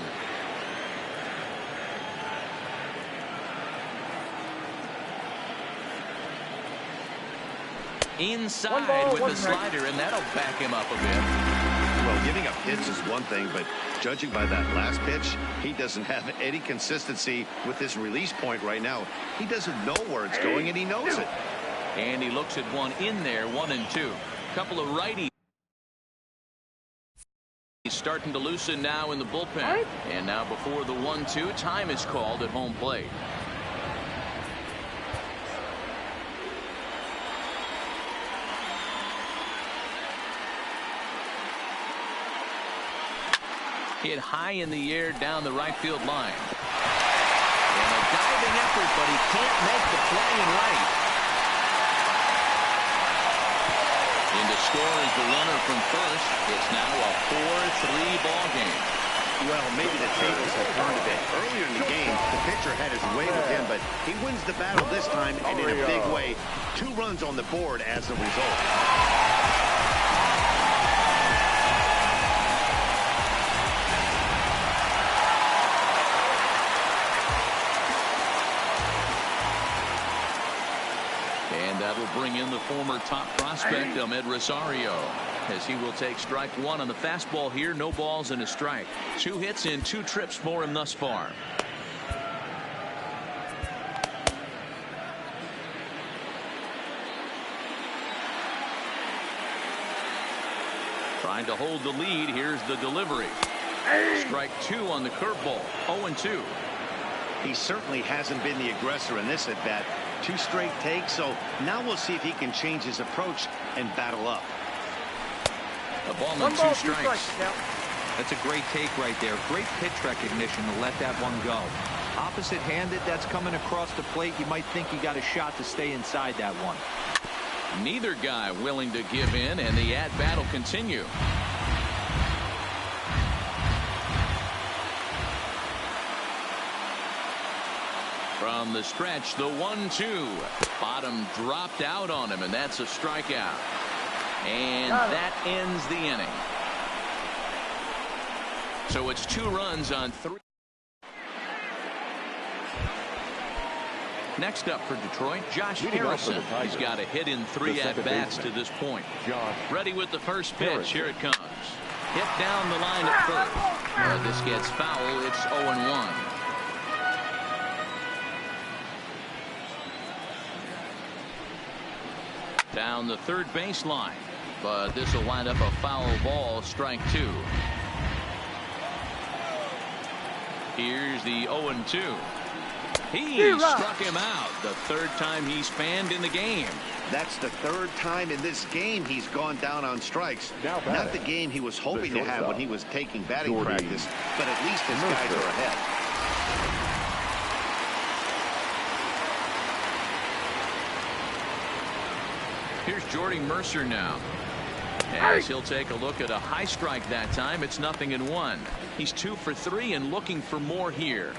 Inside with the slider, and that'll back him up a bit. Well, giving up hits is one thing, but judging by that last pitch, he doesn't have any consistency with his release point right now. He doesn't know where it's going, and he knows it. And he looks at one in there, 1-2. Couple of righties. He's starting to loosen now in the bullpen. And now before the 1-2, time is called at home plate. Hit high in the air down the right field line. And a diving effort, but he can't make the play in right. In to score is the runner from first. It's now a 4-3 ball game. Well, maybe the tables have turned a bit. Earlier in the game, the pitcher had his way with him, but he wins the battle this time, and in a big way. 2 runs on the board as a result. And that'll bring in the former top prospect, Amed Rosario, as he will take strike 1 on the fastball here. No balls and a strike. 2 hits in 2 trips for him thus far. Trying to hold the lead. Here's the delivery. Strike 2 on the curveball. 0-2. He certainly hasn't been the aggressor in this at bat. 2 straight takes, so now we'll see if he can change his approach and battle up. A ball and 2 strikes. That's a great take right there. Great pitch recognition to let that one go. Opposite-handed, that's coming across the plate. You might think he got a shot to stay inside that one. Neither guy willing to give in, and the at-bat will continue. From the stretch, the 1-2. Bottom dropped out on him, and that's a strikeout. And that ends the inning. So it's 2 runs on 3. Next up for Detroit, Josh Harrison. He's got a hit in 3 at-bats to this point. Ready with the first pitch. Here it comes. Hit down the line at first. But this gets foul. It's 0-1. Down the third baseline. But this will wind up a foul ball. Strike 2. Here's the 0-2. He struck him out. The 3rd time he's fanned in the game. That's the 3rd time in this game he's gone down on strikes. Not the game he was hoping to have when he was taking batting practice, but at least his guys are ahead. Here's Jordy Mercer now. As he'll take a look at a high strike that time. It's 0-1. He's 2 for 3 and looking for more here.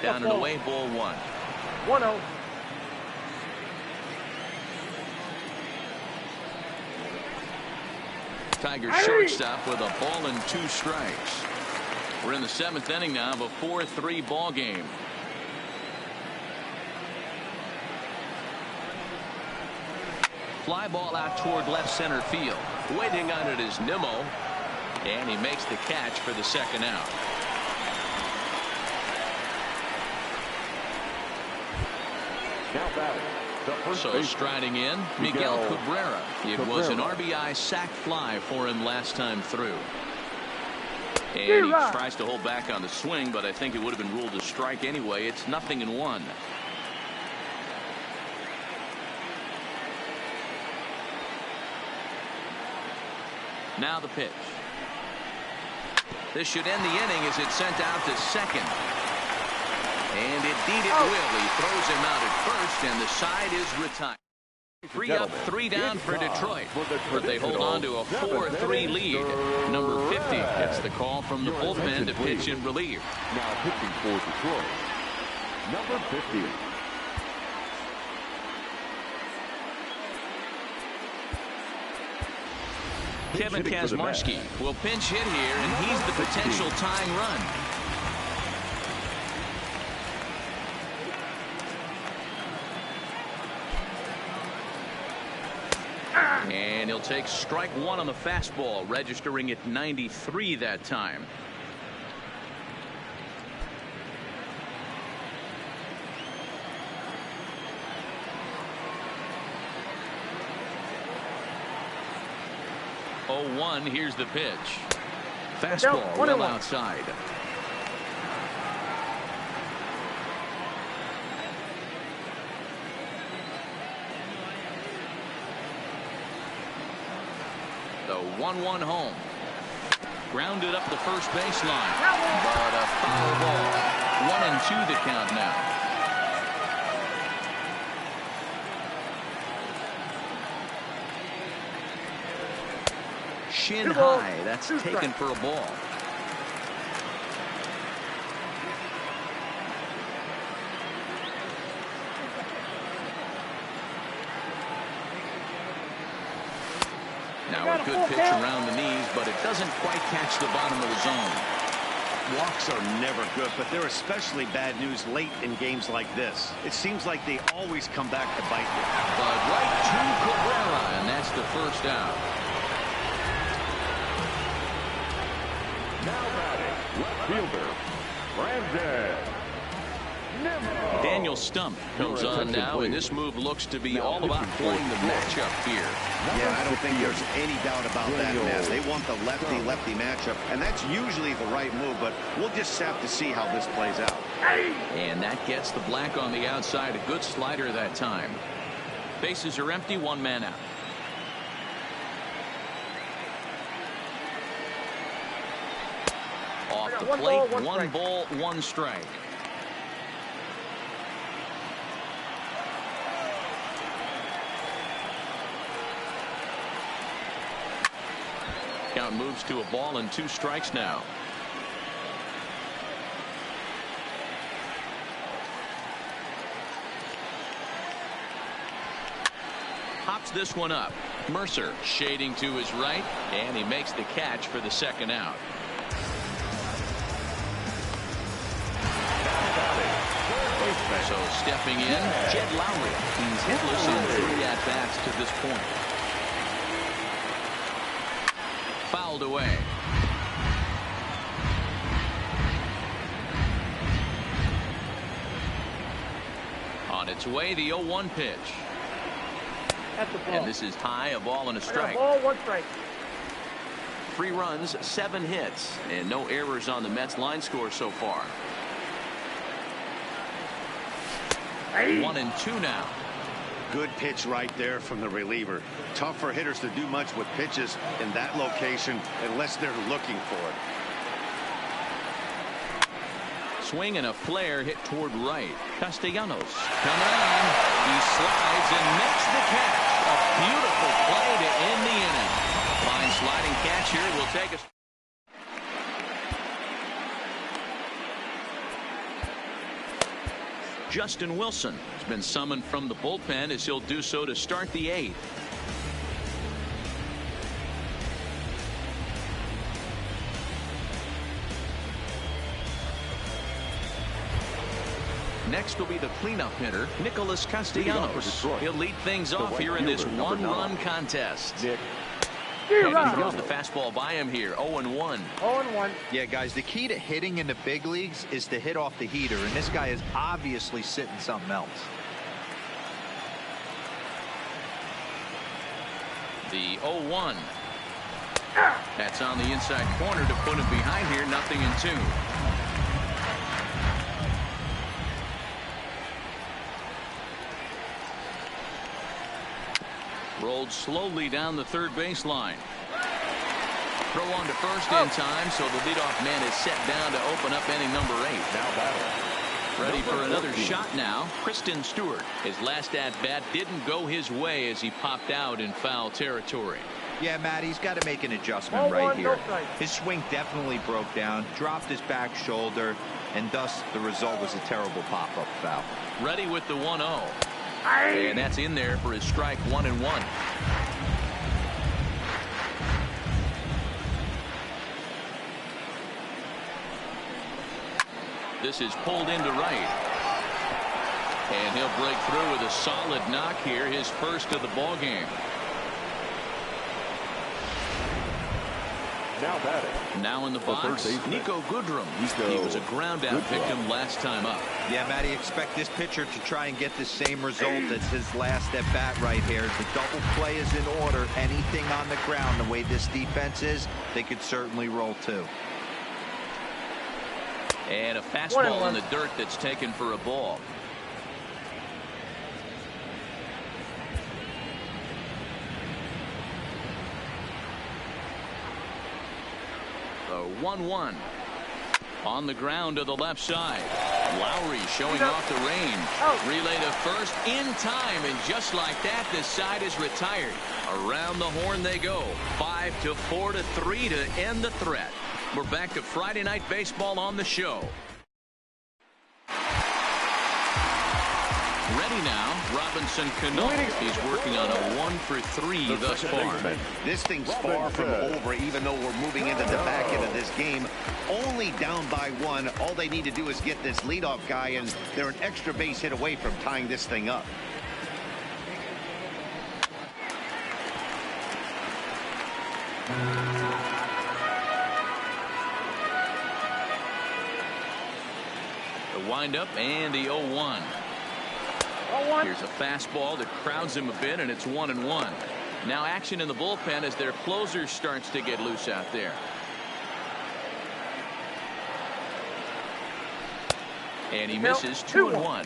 Down and away, ball 1. 1-0. Tigers shortstop with a ball and 2 strikes. We're in the 7th inning now of a 4-3 ball game. Fly ball out toward left center field. Waiting on it is Nimmo, and he makes the catch for the 2nd out. So striding in, Miguel Cabrera. It was an RBI sac fly for him last time through. And he tries to hold back on the swing, but I think it would have been ruled a strike anyway. It's 0-1. Now the pitch. This should end the inning as it's sent out to second. And indeed it will. He throws him out at first, and the side is retired. 3 up, 3 down for Detroit. But they hold on to a 4-3 lead. Number 50 gets the call from the bullpen to pitch in relief. Now pitching for Detroit, number 50. Kevin Kazmarski will pinch hit here, and he's the potential tying run. And he'll take strike 1 on the fastball, registering at 93 that time. Oh, 1, here's the pitch. Fastball well outside. The 1-1 home. Grounded up the first baseline. But a foul ball. 1-2 the count now. Shin 2 balls, high. That's 2 taken strikes. for a ball. Now a good pitch around the knees, but it doesn't quite catch the bottom of the zone. Walks are never good, but they're especially bad news late in games like this. It seems like they always come back to bite you. But right to Cabrera, and that's the first out. Now batting, left fielder, Brandon Nimmo. Daniel Stump comes on now, and this move looks to be all about playing the matchup here. Yeah, I don't think there's any doubt about that, Naz. They want the lefty-lefty matchup, and that's usually the right move, but we'll just have to see how this plays out. And that gets the black on the outside. A good slider that time. Bases are empty, 1 man out. Off the plate, 1 ball, 1 strike. Count moves to a ball and 2 strikes now. Hops this one up. Mercer shading to his right, and he makes the catch for the second out. So stepping in, Jed Lowry. He's hitless in 3 at-bats to this point. Fouled away. On its way, the 0-1 pitch. That's a ball. And this is high, a ball and a strike. Ball, 1 strike. 3 runs, 7 hits, and no errors on the Mets line score so far. 1 and 2 now. Good pitch right there from the reliever. Tough for hitters to do much with pitches in that location unless they're looking for it. Swing and a flare hit toward right. Castellanos coming on. He slides and makes the catch. A beautiful play to end the inning. Fine sliding catch here will take us. Justin Wilson has been summoned from the bullpen as he'll do so to start the 8th. Next will be the cleanup hitter, Nicholas Castellanos. He'll lead things off here in this 1-run contest. And he throws the fastball by him here, 0-1. 0-1. Yeah, guys, the key to hitting in the big leagues is to hit off the heater, and this guy is obviously sitting something else. The 0-1. That's on the inside corner to put him behind here, 0-2. Rolled slowly down the third baseline. Throw on to first in time, so the leadoff man is set down to open up inning number 8. Now batting. Ready for another shot now. Kristen Stewart. His last at-bat didn't go his way as he popped out in foul territory. Yeah, Matt, he's got to make an adjustment Ball right 1, here. no strike. His swing definitely broke down, dropped his back shoulder, and thus the result was a terrible pop-up foul. Ready with the 1-0. And that's in there for his strike, 1-1. This is pulled into right. And he'll break through with a solid knock here, his first of the ball game. Now batting. Now in the box, Nico Goodrum. He was a ground out victim last time up. Yeah, Matty, expect this pitcher to try and get the same result as his last at bat right here. The double play is in order. Anything on the ground, the way this defense is, they could certainly roll too. And a fastball in the dirt that's taken for a ball. The 1-1 on the ground to the left side. Lowry showing off the range. Relay to first in time, and just like that, this side is retired. Around the horn they go. 5-4 to 3 to end the threat. We're back to Friday Night Baseball on the show. Ready now, Robinson Cano. He's working on a 1-for-3 thus far. This thing's far from over, even though we're moving into the back end of this game. Only down by 1. All they need to do is get this leadoff guy, and they're an extra base hit away from tying this thing up. The windup and the 0-1. Here's a fastball that crowds him a bit, and it's 1-1. Now action in the bullpen as their closer starts to get loose out there. And he misses. 2-1.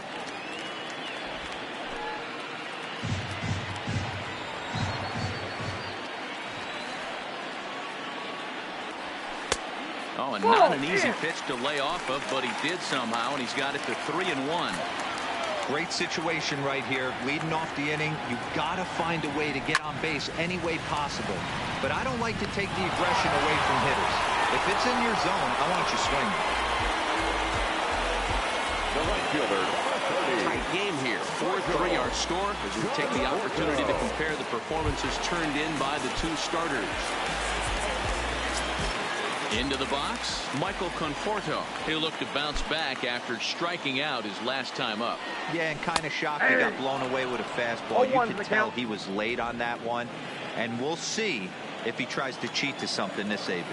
Oh, and not an easy pitch to lay off of, but he did somehow, and he's got it to 3-1. Great situation right here. Leading off the inning, you've got to find a way to get on base any way possible. But I don't like to take the aggression away from hitters. If it's in your zone, I want you swinging. The right fielder, Tight game here. 4-3 our score as we take the opportunity to compare the performances turned in by the two starters. Into the box, Michael Conforto. He'll look to bounce back after striking out his last time up. Yeah, and kind of shocked he got blown away with a fastball. You could tell he was late on that one. And we'll see if he tries to cheat to something this AB.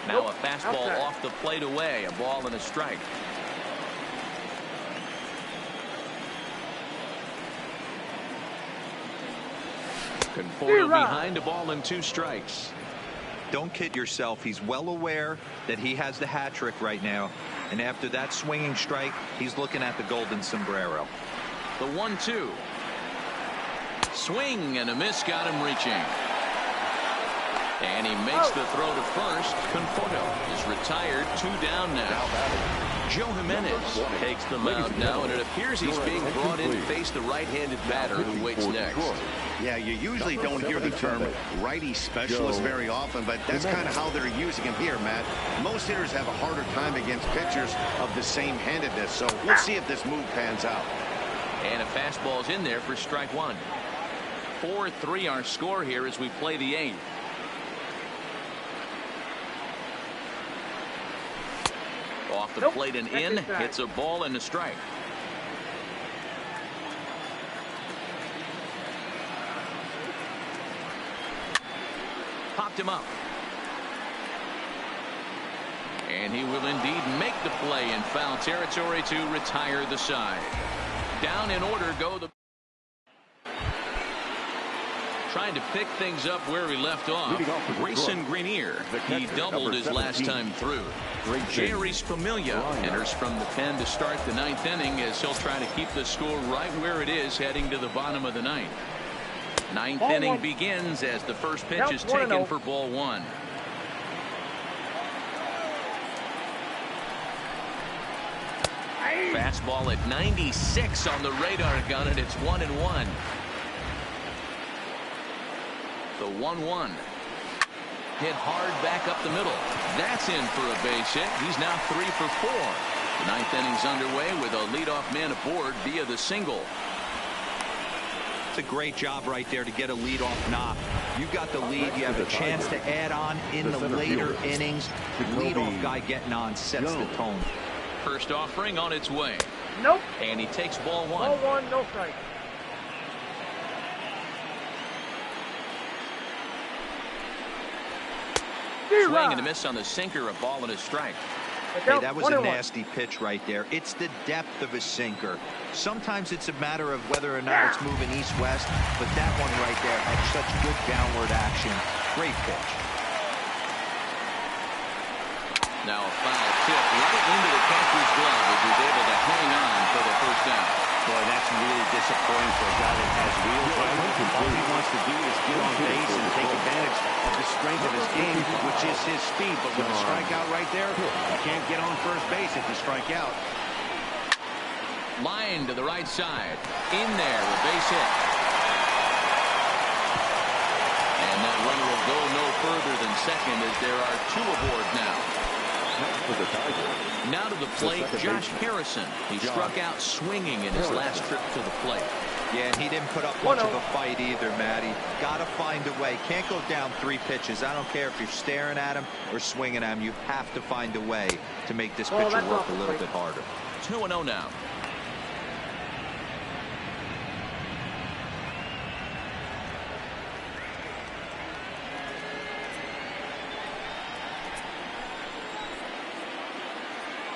Now a fastball off the plate away. A ball and a strike. Conforto behind, a ball and 2 strikes. Don't kid yourself. He's well aware that he has the hat trick right now. And after that swinging strike, he's looking at the golden sombrero. The 1-2. Swing and a miss got him reaching. And he makes the throw to first. Conforto is retired. 2 down now. Joe Jimenez takes the mound now, and it appears he's being brought in to face the right-handed batter who waits next. Yeah, you usually don't hear the term righty specialist very often, but that's kind of how they're using him here, Matt. Most hitters have a harder time against pitchers of the same handedness, so we'll see if this move pans out. And a fastball's in there for strike 1. 4-3 our score here as we play the 8th. Off the plate and in, hits a ball and a strike. Popped him up. And he will indeed make the play in foul territory to retire the side. Down in order go the... Trying to pick things up where he left off. Grayson Greenier. He doubled his last time through. Jeurys Familia enters from the pen to start the 9th inning as he'll try to keep the score right where it is heading to the bottom of the 9th. 9th inning begins as the first pitch is taken for ball 1. Fastball at 96 on the radar gun, and it's 1-1. The 1-1. Hit hard back up the middle. That's in for a base hit. He's now 3 for 4. The 9th inning's underway with a leadoff man aboard via the single. It's a great job right there to get a leadoff knock. You've got the lead. You have a chance to add on in the later innings. The leadoff guy getting on sets the tone. First offering on its way. Nope. And he takes ball 1. Ball 1, no strike. Swing and a miss on the sinker, a ball and a strike. Hey, that was a nasty pitch right there. It's the depth of a sinker. Sometimes it's a matter of whether or not it's moving east-west, but that one right there had such good downward action. Great pitch. Now a foul tip right into the catcher's glove as he's able to hang on for the first down. Boy, that's really disappointing for a guy that has wheels, right? All he wants to do is get on base and take advantage of the strength of his game, which is his speed. But with a strikeout right there, you can't get on first base if you strike out. Line to the right side. In there, a base hit. And that runner will go no further than second as there are two aboard now. Now to the plate, Josh Harrison. He struck out swinging in his last trip to the plate. Yeah, and he didn't put up much of a fight either, Matty. Got to find a way. Can't go down 3 pitches. I don't care if you're staring at him or swinging at him. You have to find a way to make this pitcher work a little bit harder. 2-0 now.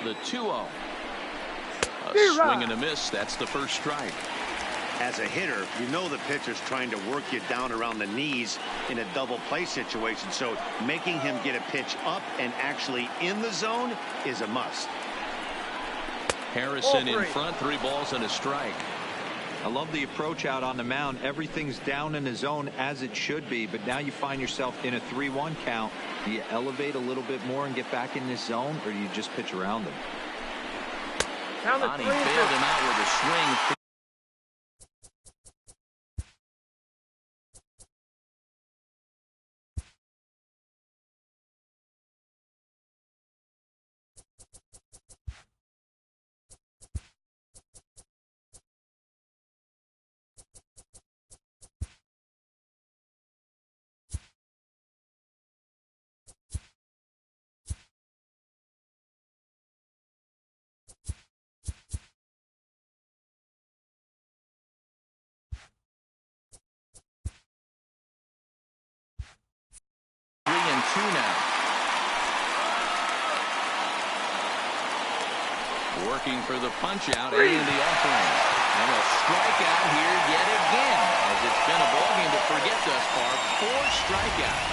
The 2-0. A swing and a miss. That's the first strike. As a hitter, you know the pitcher's trying to work you down around the knees in a double play situation. So making him get a pitch up and actually in the zone is a must. Harrison in front, 3 balls and a strike. I love the approach out on the mound. Everything's down in the zone as it should be, but now you find yourself in a 3-1 count. Do you elevate a little bit more and get back in this zone, or do you just pitch around him? Bonnie bailed him out with a swing. Two now. Working for the punch out and the offering. And a strikeout here yet again, as it's been a ballgame to forget thus far. 4 strikeouts.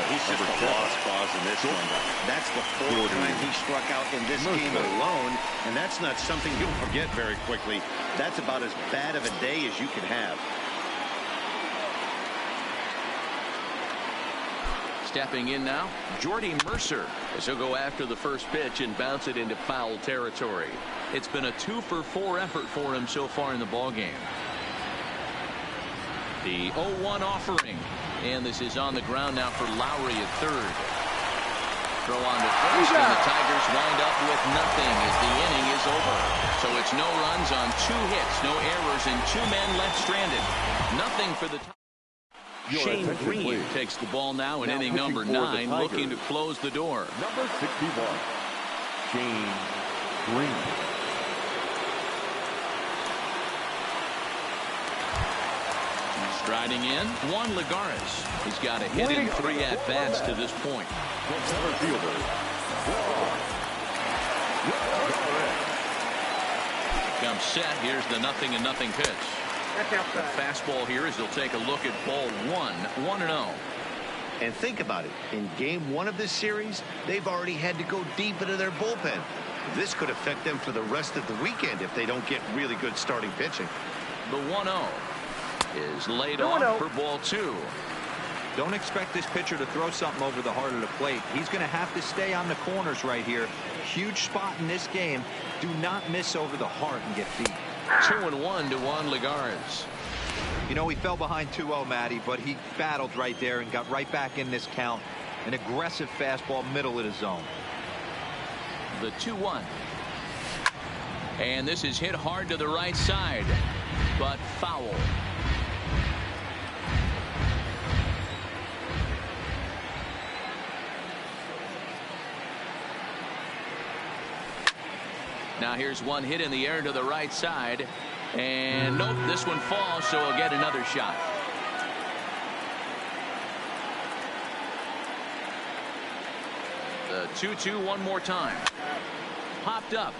He's just a lost cause in this one. That's the 4th time he struck out in this game alone, and that's not something you'll forget very quickly. That's about as bad of a day as you can have. Stepping in now, Jordy Mercer, as he'll go after the first pitch and bounce it into foul territory. It's been a 2-for-4 effort for him so far in the ballgame. The 0-1 offering, and this is on the ground now for Lowry at third. Throw on to first, and the Tigers wind up with nothing as the inning is over. So it's no runs on 2 hits, no errors, and 2 men left stranded. Nothing for the Tigers. Shane Green takes the ball now in inning number 9, looking to close the door. Number 61, Shane Green. Striding in, Juan Lagares. He's got a hit in 3 at-bats to this point. Center fielder, Comes set. Here's the 0-0 pitch. The fastball here as he'll take a look at ball 1, 1-0. And think about it. In game 1 of this series, they've already had to go deep into their bullpen. This could affect them for the rest of the weekend if they don't get really good starting pitching. The 1-0 is laid off for ball 2. Don't expect this pitcher to throw something over the heart of the plate. He's going to have to stay on the corners right here. Huge spot in this game. Do not miss over the heart and get beat. 2-1 to Juan Lagares. You know, he fell behind 2-0, Matty, but he battled right there and got right back in this count. An aggressive fastball, middle of the zone. The 2-1. And this is hit hard to the right side, but foul. Now here's one hit in the air to the right side. And nope, this one falls, so he'll get another shot. The 2-2 one more time. Popped up.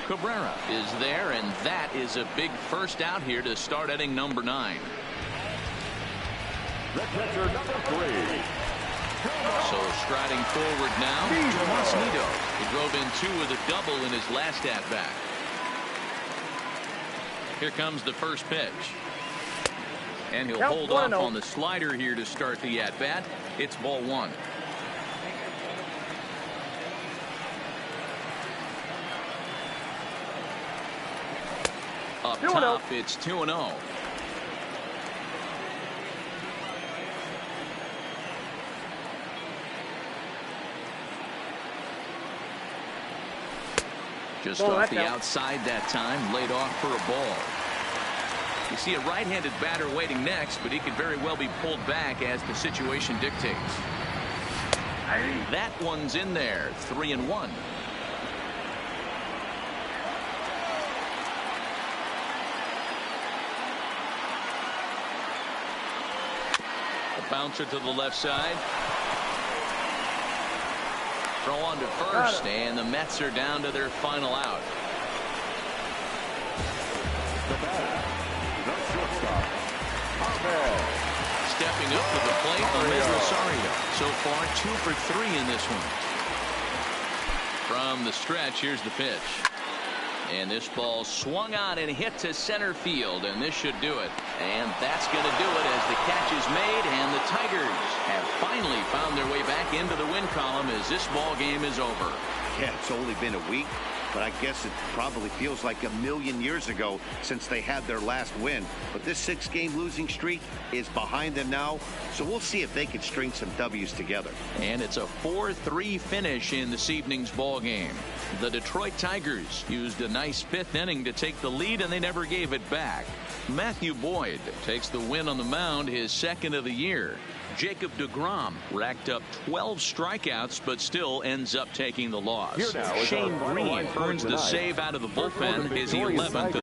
Cabrera is there, and that is a big first out here to start inning number 9. the catcher, number 3. So striding forward now, Tomas Nido. He drove in 2 with a double in his last at-bat. Here comes the first pitch. And he'll Yep, hold off 1-0. on the slider here to start the at-bat. It's ball one. Up 2-0. top, it's 2-0. Just Ball, off that's the out. outside that time, laid off for a ball. You see a right-handed batter waiting next, but he could very well be pulled back as the situation dictates. That one's in there, 3-1. A bouncer to the left side. Throw on to first, and the Mets are down to their final out. The batter, the shortstop, Javier. Stepping up to the plate, Amed Rosario. So far, 2 for 3 in this one. From the stretch, here's the pitch. And this ball swung on and hit to center field, and this should do it. And that's going to do it as the catch is made, and the Tigers have finally found their way back into the win column as this ball game is over. Yeah, it's only been a week, but I guess it probably feels like a million years ago since they had their last win. But this 6-game losing streak is behind them now, so we'll see if they can string some W's together. And it's a 4-3 finish in this evening's ball game. The Detroit Tigers used a nice 5th inning to take the lead, and they never gave it back. Matthew Boyd takes the win on the mound, his 2nd of the year. Jacob deGrom racked up 12 strikeouts, but still ends up taking the loss. Here now is Shane our final Green line for earns the tonight. save out of the For the bullpen, his victorious 11th.